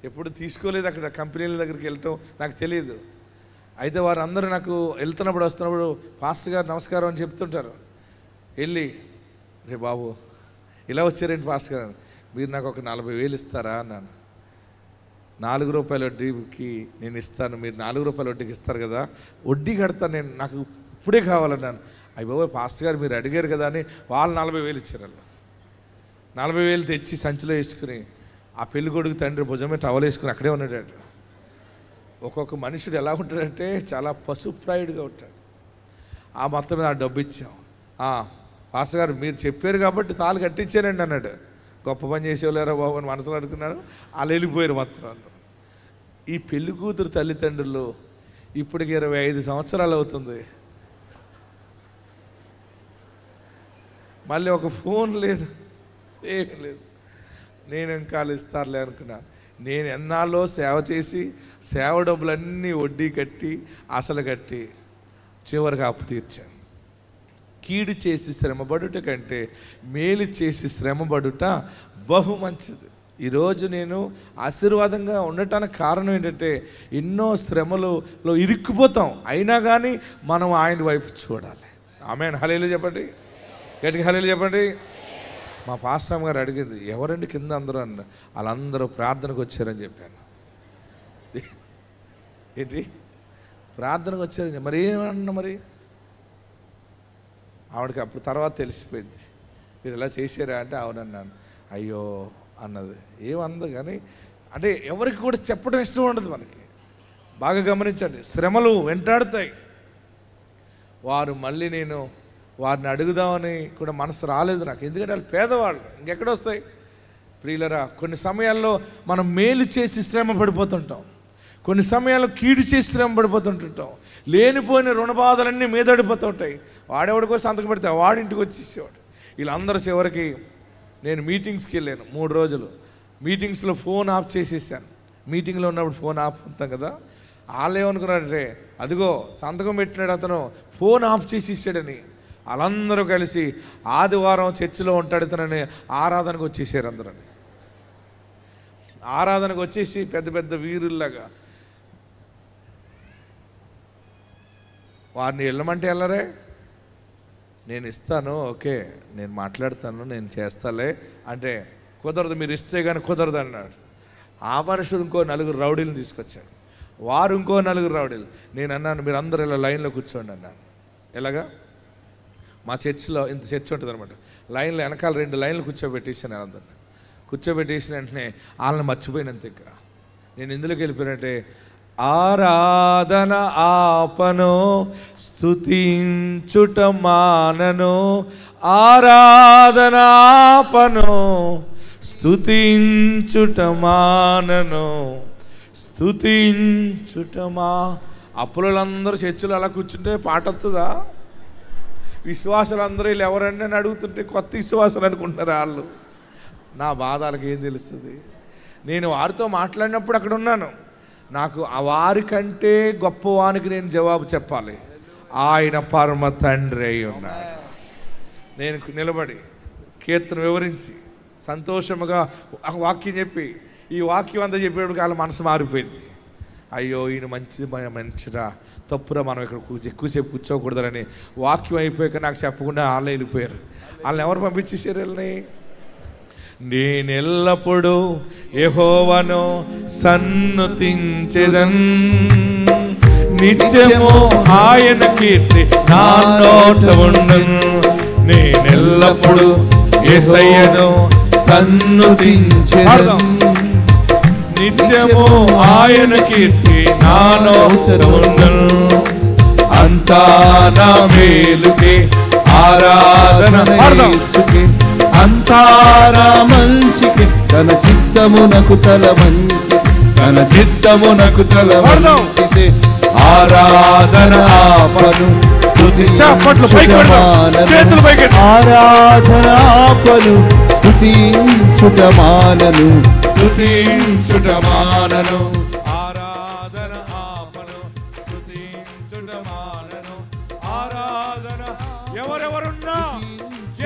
Speaker 1: ఎప్పుడు తీసుకోలేదు. అక్కడ కంపెనీల దగ్గరికి వెళ్ళటం నాకు తెలియదు. అయితే వారు అందరూ నాకు వెళ్తున్నప్పుడు వస్తున్నప్పుడు పాస్టర్ గారు నమస్కారం అని చెప్తుంటారు. వెళ్ళి రే బాబు ఇలా వచ్చారేంటి పాస్టర్ గారు, మీరు నాకు ఒక 40,000 ఇస్తారా అన్నాను. 4 రూపాయల వడ్డీకి నేను ఇస్తాను, మీరు 4 రూపాయల వడ్డీకి ఇస్తారు కదా, వడ్డీ కడతాను నేను, నాకు ఇప్పుడే కావాలన్నాను. అయ్యి బాబు పాస్టర్ గారు మీరు అడిగారు కదా అని వాళ్ళు 40,000 ఇచ్చారు. వాళ్ళు 40,000 తెచ్చి సంచిలో వేసుకుని ఆ పెళ్ళికొడుకు తండ్రి భుజమే టవల్ వేసుకుని అక్కడే ఉన్నాడు. ఒక్కొక్క మనుషుడు ఎలా ఉంటాడంటే చాలా పశుప్రాయుడిగా ఉంటాడు. ఆ మొత్తం మీద ఆ డబ్బు ఇచ్చాం. పాస్టర్ గారు మీరు చెప్పారు కాబట్టి తాళు కట్టించానండి అన్నాడు. గొప్ప పని చేసేవాళ్ళారా బాబు అని మనసులో అనుకున్నాడు. వాళ్ళు వెళ్ళిపోయారు మొత్తం అందరూ. ఈ పెళ్లి కూతురు తల్లిదండ్రులు ఇప్పటికి 25 సంవత్సరాలు అవుతుంది. మళ్ళీ ఒక ఫోన్ లేదు, ఏమీ లేదు. నేను ఇంకా ఇస్తారులే అనుకున్నాను. నేను ఎన్నాళ్ళో సేవ చేసి సేవ డబ్బులన్నీ వడ్డీ కట్టి అసలు కట్టి చివరికి అప్పు తీర్చాను. కీడు చేసి శ్రమపడుట కంటే మేలు చేసి శ్రమపడుట బహు మంచిది. ఈరోజు నేను ఆశీర్వాదంగా ఉండటానికి కారణం ఏంటంటే ఎన్నో శ్రమలలో ఇరుక్కుపోతాం, అయినా కానీ మనం ఆయన వైపు చూడాలి. ఆమేన్. హల్లెలూయా చెప్పండి, గట్టిగా హల్లెలూయా చెప్పండి. మా పాస్టర్ గారు అడిగింది ఎవరండి కింద అందరూ అన్న, వాళ్ళందరూ ప్రార్థనకు వచ్చారని చెప్పాను. ఏంటి ప్రార్థనకు వచ్చారని, మరి ఏమన్నా, మరి ఆవిడకి అప్పుడు తర్వాత తెలిసిపోయింది. మీరు ఇలా చేశారా అంటే అవునన్నాను. అయ్యో అన్నది, ఏమన్నది కానీ అంటే ఎవరికి కూడా చెప్పడం ఇష్టం ఉండదు మనకి. బాగా గమనించండి, శ్రమలు వెంటాడుతాయి. వారు మళ్ళీ నేను వారిని అడుగుదామని కూడా మనసు రాలేదు నాకు, ఎందుకంటే వాళ్ళు పేదవాళ్ళు, ఇంకెక్కడొస్తాయి. ప్రియులరా, కొన్ని సమయాల్లో మనం మేలు చేసి శ్రమ పడిపోతుంటాం, కొన్ని సమయాల్లో కీడు చేసి శ్రమ పడిపోతుంటుంటాం. లేనిపోయిన రుణబాధలన్నీ మీదడిపోతుంటాయి. వాడెవడికో సంతకం పెడితే వాడింటికి వచ్చేసేవాడు. వీళ్ళందరూ చివరికి నేను మీటింగ్స్కి వెళ్ళాను 3 రోజులు. మీటింగ్స్లో ఫోన్ ఆఫ్ చేసేసాను. మీటింగ్లో ఉన్నప్పుడు ఫోన్ ఆఫ్ ఉంటాం కదా, వాళ్ళు ఏమనుకున్నారంటే అదిగో సంతకం పెట్టినాడు అతను ఫోన్ ఆఫ్ చేసేసాడని. వాళ్ళందరూ కలిసి ఆదివారం చర్చిలో ఉంటాడు ఇతనని ఆరాధనకు వచ్చేసారు. అందరూ ఆరాధనకు వచ్చేసి పెద్ద పెద్ద వీరుల్లాగా వారిని వెళ్ళమంటే వెళ్ళరే, నేను ఇస్తాను, ఓకే నేను మాట్లాడతాను, నేను చేస్తాలే అంటే కుదరదు, మీరు ఇస్తే కానీ కుదరదు అన్నాడు. ఆ మనుషుడు ఇంకో 4 రౌడీలను తీసుకొచ్చాడు, వారు ఇంకో 4 రౌడీలు. నేను అన్నాను మీరు అందరూ ఇలా లైన్లో కూర్చోండి అన్నాను. ఎలాగా మా చర్చిలో ఇంత చర్చ్ ఉంటుంది అనమాట, లైన్లో వెనకాల 2 లైన్లు కూర్చోబెట్టేసాను. అందరిని కూర్చోబెట్టేసిన వెంటనే వాళ్ళని మర్చిపోయినంత ఇంకా నేను ఇందులోకి వెళ్ళిపోయినట్టే ఆరాధన ఆపను స్తుతించుట మానను, ఆరాధన ఆపను స్తుతించుట మానను, స్తుతించుట మా. అప్పులందరూ చర్చిలో అలా కూర్చుంటే పాట వస్తుందా? విశ్వాసాలు అందరూ వీళ్ళు ఎవరండి అని అడుగుతుంటే కొత్త విశ్వాసాలు అనుకుంటున్నారు వాళ్ళు. నా బాధలకు ఏం తెలుస్తుంది? నేను వారితో మాట్లాడినప్పుడు అక్కడ ఉన్నాను. నాకు ఆ వారికంటే గొప్పవానికి నేను జవాబు చెప్పాలి. ఆయన పరమ తండ్రి అయి ఉన్నాడు. నేను నిలబడి కీర్తన వివరించి సంతోషముగా వాక్యం చెప్పి ఈ వాక్యం అంతా చెప్పేటప్పుడు వాళ్ళ మనసు మారిపోయింది. అయ్యో ఈయన మంచిరా, తప్పురా, మనం ఇక్కడ ఎక్కువసేపు కూర్చోకూడదని వాక్యం అయిపోయాక నాకు చెప్పకుండా వాళ్ళు వెళ్ళిపోయారు. వాళ్ళని ఎవరు పంపించేసారు? వీళ్ళని నేనెల్లప్పుడూ యెహోవాను సన్నుతించెదన్, నిత్యము ఆయన కీర్తి నా నోట ఉండును. నేనెల్లప్పుడూ యేసయ్యను సన్నుతించెదన్, నిత్యము ఆయన కీర్తి నా నోట ఉండును. అంతా నా మేలుకే ఆరాధన యేసుకే,
Speaker 2: అంతా నా మంచికి తన చిత్తమునకు తల మంచి, తన చిత్తమునకు తల మంచితే. ఆరాధన ఆపను
Speaker 1: చప్పట్లు పైకి పెడదాం, చేతులు పైకి.
Speaker 2: ఆరాధనాపను స్తుతించుట మానను,
Speaker 1: స్తుతించుట మానను, ఆరాధన ఆపను, స్తుతించుట మానను, ఆరాధన. ఎవరెవరున్నా,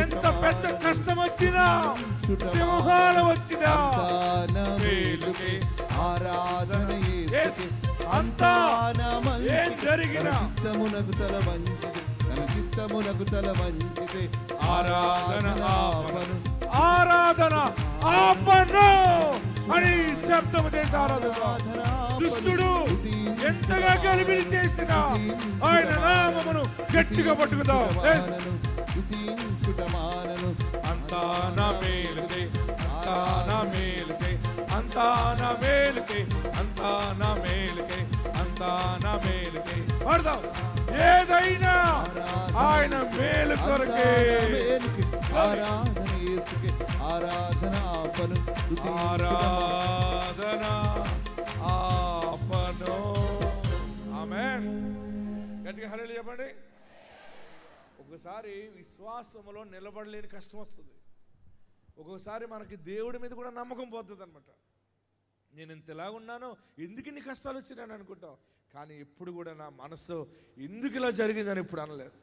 Speaker 1: ఎంత పెద్ద కష్టం వచ్చినా, సింహాలు వచ్చినా, మేలుకే
Speaker 2: ఆరాధన
Speaker 1: అంతా ఏం జరిగినా
Speaker 2: చిత్తమునకు తల వంచితే, తన చిత్తమునకు తల వంచితే
Speaker 1: ఆరాధన ఆపను, ఆరాధన ఆపను అని శబ్దము చేసి ఆరాధన. దుష్టుడు ఎంతగా గలిబిలి చేసినా ఆయన నామమును గట్టిగా పట్టుకుందాం. అంతా నా మేలుకే, అంతా నా మేలుకే, అంతా నా మేలుకే, అంతా నా మేలుకే, అంతా నా మేలుకే. పడదాం. ఏదైనా ఆయన మేలు కొరకే.
Speaker 2: ఆరాధన యేసుకే, ఆరాధన ఆపను,
Speaker 1: ఆరాధన ఆపను. ఆమేన్. గట్టిగా హల్లెలూయా చెప్పండి. ఒకసారి విశ్వాసములో నిలబడలేని కష్టం వస్తుంది. ఒక్కొక్కసారి మనకి దేవుడి మీద కూడా నమ్మకం పోతుంది అనమాట. నేను ఇంతలా ఉన్నాను, ఎందుకు ఇన్ని కష్టాలు వచ్చినాయని అనుకుంటాం. కానీ ఎప్పుడు కూడా నా మనసు ఎందుకు ఇలా జరిగిందని ఇప్పుడు అనలేదు.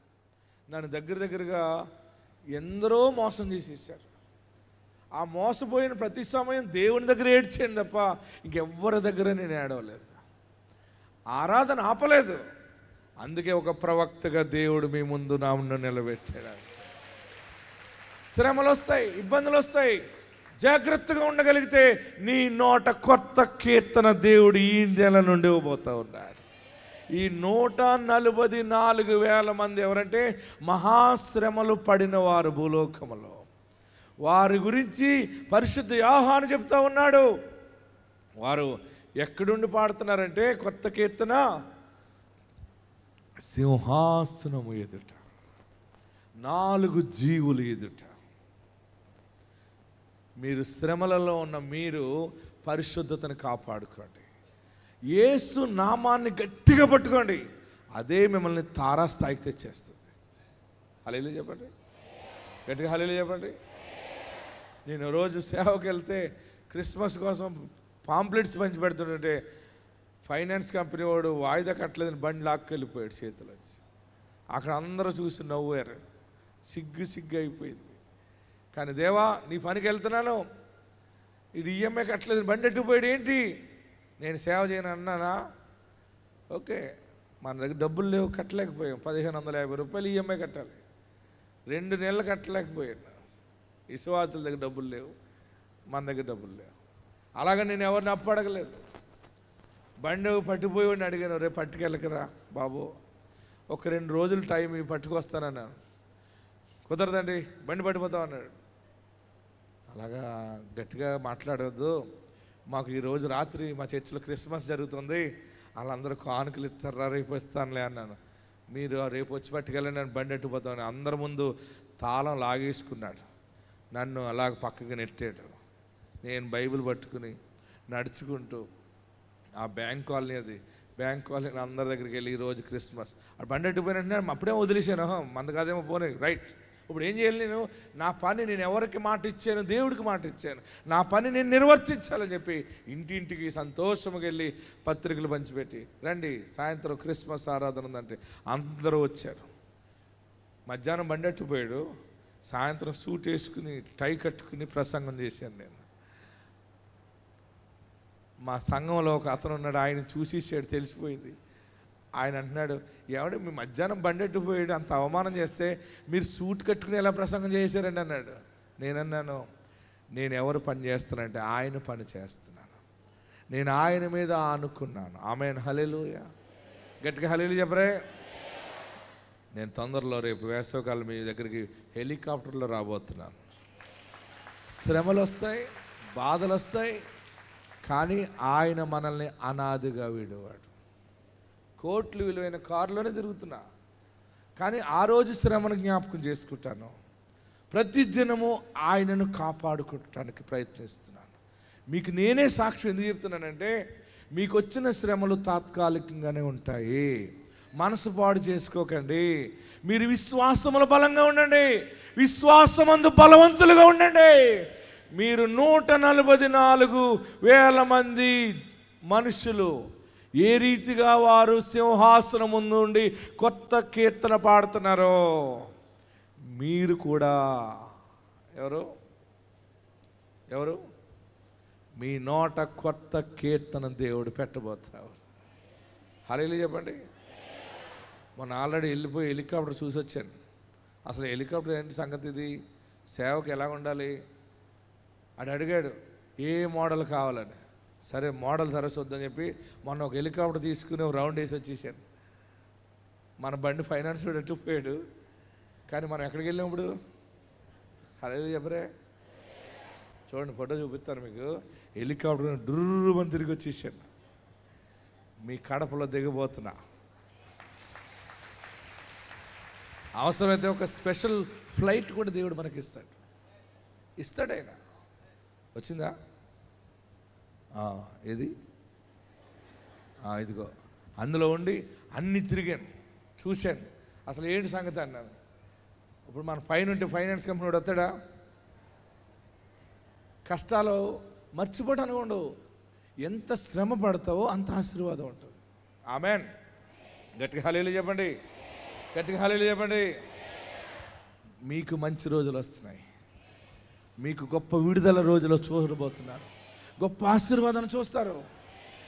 Speaker 1: నన్ను దగ్గరగా ఎందరో మోసం చేసేసారు. ఆ మోసపోయిన ప్రతి సమయం దేవుని దగ్గర ఏడ్చాను తప్ప ఇంకెవ్వరి దగ్గర నేను ఏడవలేదు. ఆరాధన ఆపలేదు. అందుకే ఒక ప్రవక్తగా దేవుడు మీ ముందు నా ముందు నిలబెట్టాడు. శ్రమలు వస్తాయి, ఇబ్బందులు వస్తాయి. జాగ్రత్తగా ఉండగలిగితే నీ నోట కొత్త కీర్తన దేవుడు ఈ నెల నుండి ఇవ్వబోతా ఉన్నాడు. ఈ 144,000 మంది ఎవరంటే మహాశ్రమలు పడిన వారు భూలోకములో. వారి గురించి పరిశుద్ధ యోహాను చెప్తా ఉన్నాడు. వారు ఎక్కడుండి పాడుతున్నారంటే కొత్త కీర్తన సింహాసనము ఎదుట, 4 జీవులు ఎదుట. మీరు శ్రమలలో ఉన్న మీరు పరిశుద్ధతను కాపాడుకోండి. యేసు నామాన్ని గట్టిగా పట్టుకోండి. అదే మిమ్మల్ని తారాస్థాయికి తెచ్చేస్తుంది. హల్లెలూయా చెప్పండి, గట్టిగా హల్లెలూయా చెప్పండి. నేను రోజు సేవకి వెళ్తే క్రిస్మస్ కోసం పాంప్లెట్స్ పంచి పెడుతుంటే ఫైనాన్స్ కంపెనీ వాడు వాయిదా కట్టలేదని బండి లాక్కెళ్ళిపోయాడు చేతిలోంచి. అక్కడ అందరూ చూసి నవ్వారు. సిగ్గు అయిపోయింది. కానీ దేవా నీ పనికి వెళ్తున్నాను, ఇది ఈఎంఐ కట్టలేదు, బండి ఎట్టుపోయాడు ఏంటి, నేను సేవ చేయను అన్నానా? ఓకే, మన దగ్గర డబ్బులు లేవు, కట్టలేకపోయాం. 1,550 రూపాయలు ఈఎంఐ కట్టాలి. 2 నెలలు కట్టలేకపోయాను. విశ్వాసుల దగ్గర డబ్బులు లేవు, మన దగ్గర డబ్బులు లేవు. అలాగే నేను ఎవరిని అప్పడగలేదు. బండి పట్టిపోయి అడిగాను, రేపు పట్టుకెళ్ళకరా బాబు, ఒక 2 రోజులు టైం ఇవి పట్టుకొస్తానన్నాను. కుదరదండి, బండి పట్టిపోతాం అన్నాడు. అలాగా గట్టిగా మాట్లాడవద్దు, మాకు ఈరోజు రాత్రి మా చర్చిలో క్రిస్మస్ జరుగుతుంది, వాళ్ళందరూ కానుకలు ఇస్తారా, రేపు ఇస్తానులే అన్నాను. మీరు రేపు వచ్చి పట్టుకెళ్ళండి, నేను బండి ఎట్టుపోతామని అందరి ముందు తాళం లాగేసుకున్నాడు. నన్ను అలాగ పక్కకి నెట్టాడు. నేను బైబిల్ పట్టుకుని నడుచుకుంటూ ఆ బ్యాంక్ కాలనీ, అది బ్యాంక్ కాలనీ అందరి దగ్గరికి వెళ్ళి ఈరోజు క్రిస్మస్ ఆ బండి ఎట్టుపోయినట్టు అప్పుడే వదిలేశాను. మంద కాదేమో పోనీ, రైట్. ఇప్పుడు ఏం చేయాలి? నేను నా పని, నేను ఎవరికి మాట ఇచ్చాను? దేవుడికి మాట ఇచ్చాను. నా పని నేను నిర్వర్తించాలని చెప్పి ఇంటింటికి సంతోషంగా వెళ్ళి పత్రికలు పంచిపెట్టి, రండి సాయంత్రం క్రిస్మస్ ఆరాధన ఉందంటే అందరూ వచ్చారు. మధ్యాహ్నం బండెట్టుపోయాడు, సాయంత్రం సూట్ వేసుకుని టై కట్టుకుని ప్రసంగం చేశాను నేను. మా సంఘంలో ఒక అతను ఉన్నాడు, ఆయన చూసేసాడు, తెలిసిపోయింది. ఆయన అంటున్నాడు, ఎవడు మీ మధ్యాహ్నం బండెట్టుపోయాడు, అంత అవమానం చేస్తే మీరు సూట్ కట్టుకుని ఎలా ప్రసంగం చేశారండి అన్నాడు. నేనన్నాను, నేను ఎవరు పని చేస్తానంటే ఆయన పని చేస్తున్నాను, నేను ఆయన మీద ఆనుకున్నాను. ఆమేన్, హల్లెలూయా. గట్టిగా హల్లెలూయా చెప్పరే. నేను తొందరలో రేపు వేసవకాలం మీ దగ్గరికి హెలికాప్టర్లో రాబోతున్నాను. శ్రమలు వస్తాయి, బాధలు వస్తాయి, కానీ ఆయన మనల్ని అనాదిగా వీడేవాడు. కోట్లు విలువైన కారులోనే తిరుగుతున్నా, కానీ ఆ రోజు శ్రమను జ్ఞాపకం చేసుకుంటాను. ప్రతిదినము ఆయనను కాపాడుకోవటానికి ప్రయత్నిస్తున్నాను. మీకు నేనే సాక్షి ఎందుకు చెప్తున్నానంటే, మీకు వచ్చిన శ్రమలు తాత్కాలికంగానే ఉంటాయి. మనసు పాడు చేసుకోకండి. మీరు విశ్వాసములో బలంగా ఉండండి, విశ్వాసమందు బలవంతులుగా ఉండండి. మీరు 144,000 మంది మనుషులు ఏ రీతిగా వారు సింహాసనం ముందు ఉండి కొత్త కీర్తన పాడుతున్నారో మీరు కూడా ఎవరు మీ నోట కొత్త కీర్తన దేవుడు పెట్టబోతారు. హల్లెలూయా చెప్పండి. మొన్న ఆల్రెడీ వెళ్ళిపోయి హెలికాప్టర్ చూసి వచ్చాను. అసలు హెలికాప్టర్ ఏంటి సంగతి, ఇది సేవకు ఎలా ఉండాలి అని అడిగాడు, ఏ మోడల్ కావాలని. సరే మోడల్ సరస్సు వద్దని చెప్పి మొన్న ఒక హెలికాప్టర్ తీసుకుని ఒక రౌండ్ వేసి వచ్చేసాను. మన బండి ఫైనాన్స్ ఎట్టుపోయాడు, కానీ మనం ఎక్కడికి వెళ్ళినప్పుడు హల్లెలూయా చెప్పరే. చూడండి, ఫోటో చూపిస్తాను మీకు. హెలికాప్టర్ డుర్రుమని తిరిగి వచ్చేసాను. మీ కడపలో దిగబోతున్నా. అవసరమైతే ఒక స్పెషల్ ఫ్లైట్ కూడా దేవుడు మనకి ఇస్తాడు ఆయన. వచ్చిందా? ఏది? ఇదిగో అందులో ఉండి అన్నీ తిరిగాను, చూశాను. అసలు ఏంటి సంగతి అన్నాను. ఇప్పుడు మన పైన ఉంటే ఫైనాన్స్ కంపెనీ వాడు వస్తాడా? కష్టాలు మర్చిపోవడానికి ఉండవు. ఎంత శ్రమ పడతావో అంత ఆశీర్వాదం ఉంటుంది. ఆమెన్. గట్టిగా హల్లెలూయా చెప్పండి, గట్టిగా హల్లెలూయా చెప్పండి. మీకు మంచి రోజులు వస్తున్నాయి. మీకు గొప్ప విడుదల రోజులు చూడబోతున్నారు. గొప్ప ఆశీర్వాదాన్ని చూస్తారు.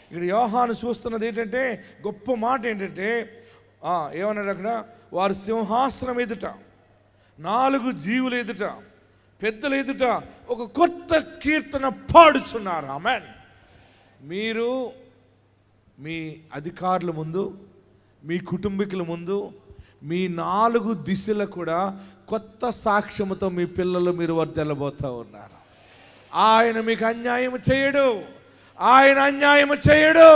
Speaker 1: ఇక్కడ యోహాను చూస్తున్నది ఏంటంటే, గొప్ప మాట ఏంటంటే, ఏమన్నాడు అక్కడ, వారు సింహాసనం ఎదుట, 4 జీవుల ఎదుట, పెద్దల ఎదుట ఒక కొత్త కీర్తన పాడుచున్నారు. ఆమేన్. మీరు మీ అధికారుల ముందు, మీ కుటుంబీకుల ముందు, మీ 4 దిశలు కూడా కొత్త సాక్ష్యముతో మీ పిల్లలు మీరు వర్ధిల్లబోతూ ఉన్నారు. ఆయన మీకు అన్యాయం చేయడు, ఆయన అన్యాయం చేయడు,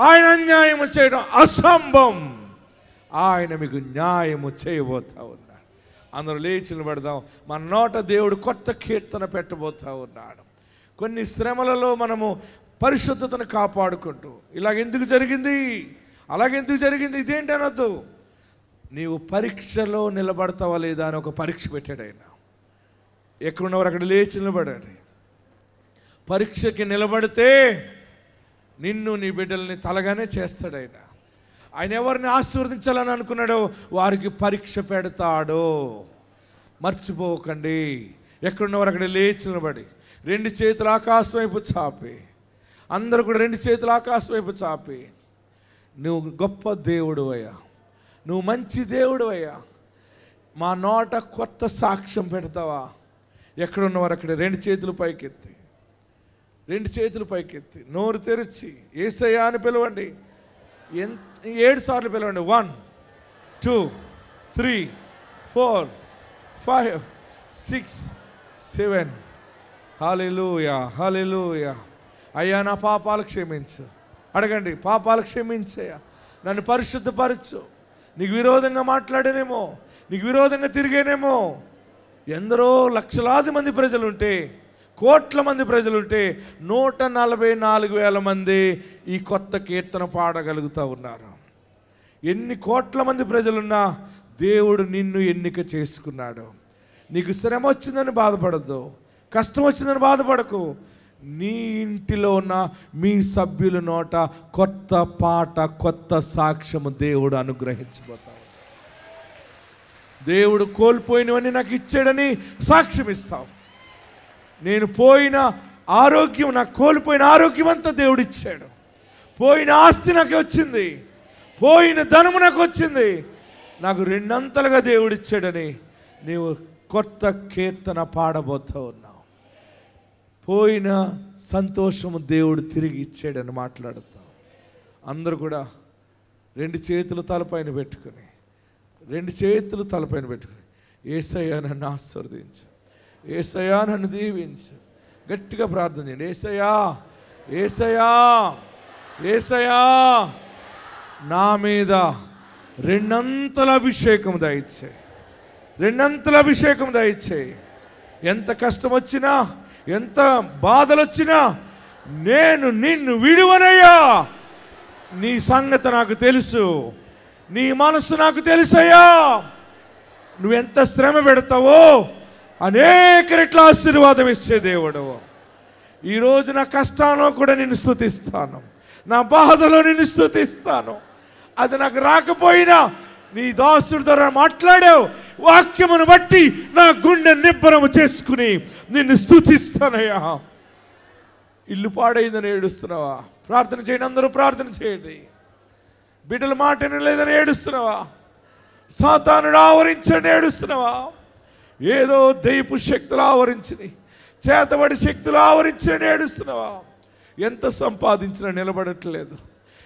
Speaker 1: ఆయన అన్యాయం చేయడం అసంభవం. ఆయన మీకు న్యాయము చేయబోతూ ఉన్నాడు. అందరూ లేచి నిలబడదాం. మన నోట దేవుడు కొత్త కీర్తన పెట్టబోతూ ఉన్నాడు. కొన్ని శ్రమలలో మనము పరిశుద్ధతను కాపాడుకుంటూ, ఇలాగెందుకు జరిగింది, అలాగెందుకు జరిగింది, ఇదేంటి అనొద్దు. నీవు పరీక్షలో నిలబడతావా లేదా అని ఒక పరీక్ష పెట్టాడు ఆయన. ఎక్కడున్నవారు అక్కడ లేచి నిలబడండి. పరీక్షకి నిలబడితే నిన్ను నీ బిడ్డల్ని తలగానే చేస్తాడు ఆయన. ఆయన ఎవరిని ఆశీర్వదించాలని అనుకున్నాడో వారికి పరీక్ష పెడతాడు. మర్చిపోకండి. ఎక్కడున్నవారు అక్కడ లేచి నిలబడి 2 చేతులు ఆకాశం వైపు చాపి, అందరూ కూడా 2 చేతులు ఆకాశం వైపు చాపి, నువ్వు గొప్ప దేవుడు అయ్యా, నువ్వు మంచి దేవుడు అయ్యా, మా నోట కొత్త సాక్ష్యం పెడతావా? ఎక్కడున్నవారు అక్కడ 2 చేతులు పైకెత్తి, 2 చేతులు పైకెత్తి నోరు తెరిచి యేసయ్యా అని పిలవండి. 7 సార్లు పిలవండి. 1 2 3 4 5 6 7. హల్లెలూయా, హల్లెలూయా. అయ్యా నా పాపాలు క్షమించు. అడగండి, పాపాలు క్షమించయ్యా, నన్ను పరిశుద్ధపరచు. నీకు విరోధంగా మాట్లాడేనేమో, నీకు విరోధంగా తిరిగేనేమో. ఎందరో లక్షలాది మంది ప్రజలుంటే, కోట్ల మంది ప్రజలుంటే 144,000 మంది ఈ కొత్త కీర్తన పాడగలుగుతూ ఉన్నారు. ఎన్ని కోట్ల మంది ప్రజలున్నా దేవుడు నిన్ను ఎన్నిక చేసుకున్నాడు. నీకు శ్రమ వచ్చిందని బాధపడద్దు, కష్టం వచ్చిందని బాధపడకు. నీ ఇంటిలో ఉన్న మీ సభ్యుల నోట కొత్త పాట, కొత్త సాక్ష్యము దేవుడు అనుగ్రహించబోతాడు. దేవుడు కోల్పోయినవన్నీ నాకు ఇచ్చాడని సాక్ష్యం ఇస్తావు. నేను పోయిన ఆరోగ్యం, నాకు కోల్పోయిన ఆరోగ్యం అంతా దేవుడు ఇచ్చాడు. పోయిన ఆస్తి నాకు వచ్చింది, పోయిన ధనము నాకు వచ్చింది, నాకు 2 అంతలుగా దేవుడు ఇచ్చాడని నీవు కొత్త కీర్తన పాడబోతూ ఉన్నావు. పోయిన సంతోషము దేవుడు తిరిగి ఇచ్చాడని మాట్లాడుతాం. అందరూ కూడా 2 చేతులు తలపైన పెట్టుకుని, 2 చేతులు తలపైన పెట్టుకుని, యేసయ్యా నన్ను ఆశీర్వదించు, యేసయ్యా నన్ను దీవించు. గట్టిగా ప్రార్థన చేయండి. యేసయ్యా, యేసయ్యా, యేసయ్యా నా మీద 2 అంతల అభిషేకం దయచేయి, 2 అంతల అభిషేకం దయచేయి. ఎంత కష్టం వచ్చినా, ఎంత బాధలు వచ్చినా నేను నిన్ను విడువనయ్యా. నీ సంగతి నాకు తెలుసు. నీ మనసు నాకు తెలుసయ్యా. నువ్వెంత శ్రమ పెడతావో అనేక రెట్ల ఆశీర్వాదం ఇచ్చే దేవుడు. ఈరోజు నా కష్టాల్లో కూడా నిన్ను స్తుతిస్తాను, నా బాధలో నిన్ను స్తుతిస్తాను. అది నాకు రాకపోయినా నీ దాసుడి ద్వారా మాట్లాడావు, వాక్యమును బట్టి నా గుండె నిబ్బరము చేసుకుని నిన్ను స్తుతిస్తానయ్యా. ఇల్లు పాడైందని ఏడుస్తున్నావా? ప్రార్థన చేయండి, అందరూ ప్రార్థన చేయండి. బిడ్డల మాట వినలేదని ఏడుస్తున్నావా? సాతానుడు ఆవరించని ఏడుస్తున్నావా? ఏదో దైపు శక్తులు ఆవరించినాయి, చేతబడి శక్తులు ఆవరించని ఏడుస్తున్నావా? ఎంత సంపాదించినా నిలబడట్లేదు,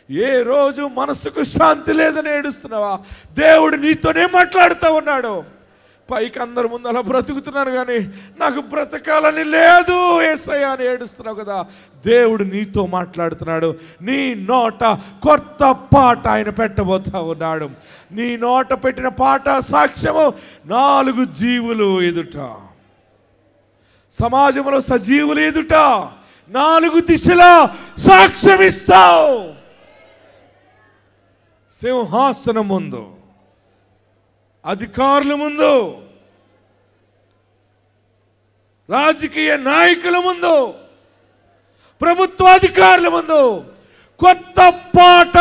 Speaker 1: ఏ రోజు మనసుకు శాంతి లేదని ఏడుస్తున్నావా? దేవుడు నీతోనే మాట్లాడుతూ ఉన్నాడు. పైకి అందరి ముందు అలా బ్రతుకుతున్నాను కానీ నాకు బ్రతకాలని లేదు యేసయ్యా అని ఏడుస్తున్నావు కదా. దేవుడు నీతో మాట్లాడుతున్నాడు. నీ నోట కొత్త పాట ఆయన పెట్టబోతా ఉన్నాడు. నీ నోట పెట్టిన పాట సాక్ష్యము 4 జీవులు ఎదుట, సమాజంలో సజీవులు ఎదుట 4 దిశలా సాక్ష్యం ఇస్తావు. సింహాసనం ముందు, అధికారుల ముందు, రాజకీయ నాయకుల ముందు, ప్రభుత్వాధికారుల ముందు కొత్త పాట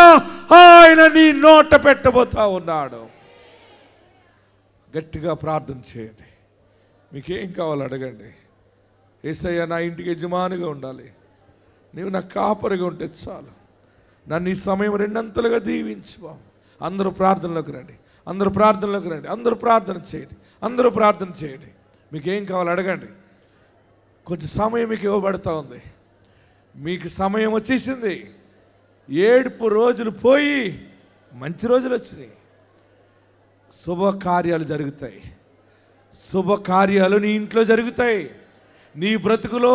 Speaker 1: ఆయన నీ నోట పెట్టబోతా ఉన్నాడు. గట్టిగా ప్రార్థన చేయండి. మీకేం కావాలో అడగండి. యేసయ్య నా ఇంటికి యజమానిగా ఉండాలి, నీవు నా కాపరిగా ఉంటే చాలు, నన్ను ఈ సమయం 2 దీవించు. అందరూ ప్రార్థనలోకి రండి, అందరూ ప్రార్థనలోకి రండి, అందరూ ప్రార్థన చేయండి, అందరూ ప్రార్థన చేయండి. మీకు ఏం కావాలో అడగండి. కొంచెం సమయం మీకు ఇవ్వబడతా ఉంది. మీకు సమయం వచ్చేసింది. ఏడుపు రోజులు పోయి మంచి రోజులు వచ్చినాయి. శుభకార్యాలు జరుగుతాయి, శుభకార్యాలు నీ ఇంట్లో జరుగుతాయి. నీ బ్రతుకులో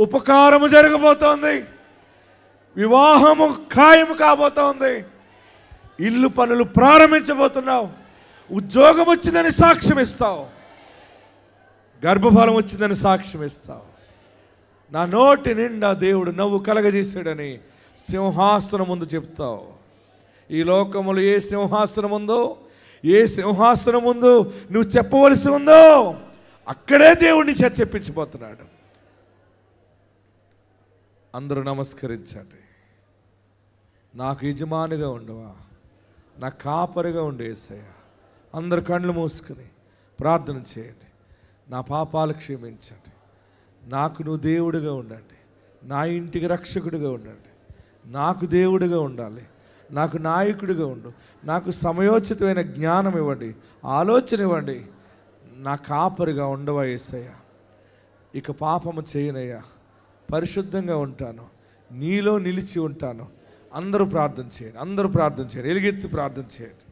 Speaker 1: ఉపకారము జరగబోతోంది, వివాహము ఖాయము కాబోతోంది, ఇల్లు పనులు ప్రారంభించబోతున్నావు, ఉద్యోగం వచ్చిందని సాక్ష్యం ఇస్తావు, గర్భఫలం వచ్చిందని సాక్ష్యం ఇస్తావు. నా నోటి నిండా దేవుడు నవ్వు కలగజేశాడని సింహాసనం ముందు చెప్తావు. ఈ లోకములో ఏ సింహాసనం ఉందో, ఏ సింహాసనం ముందు నువ్వు చెప్పవలసి ఉందో అక్కడే దేవుడిని చెప్పించిపోతున్నాడు. అందరూ నమస్కరించండి. నాకు యజమానిగా ఉండవా, నా కాపరిగా ఉండే యేసయ్య. అందరు కళ్ళు మూసుకుని ప్రార్థన చేయండి. నా పాపాలు క్షమించండి, నాకు నువ్వు దేవుడిగా ఉండండి, నా ఇంటికి రక్షకుడిగా ఉండండి, నాకు దేవుడిగా ఉండాలి, నాకు నాయకుడిగా ఉండు, నాకు సమయోచితమైన జ్ఞానం ఇవ్వండి, ఆలోచన ఇవ్వండి, నా కాపరిగా ఉండవా యేసయ్య. ఇక పాపము చేయనయ్యా, పరిశుద్ధంగా ఉంటాను, నీలో నిలిచి ఉంటాను. అందరూ ప్రార్థన చేయండి, అందరూ ప్రార్థన చేయండి, ఎలుగెత్తి ప్రార్థన చేయండి.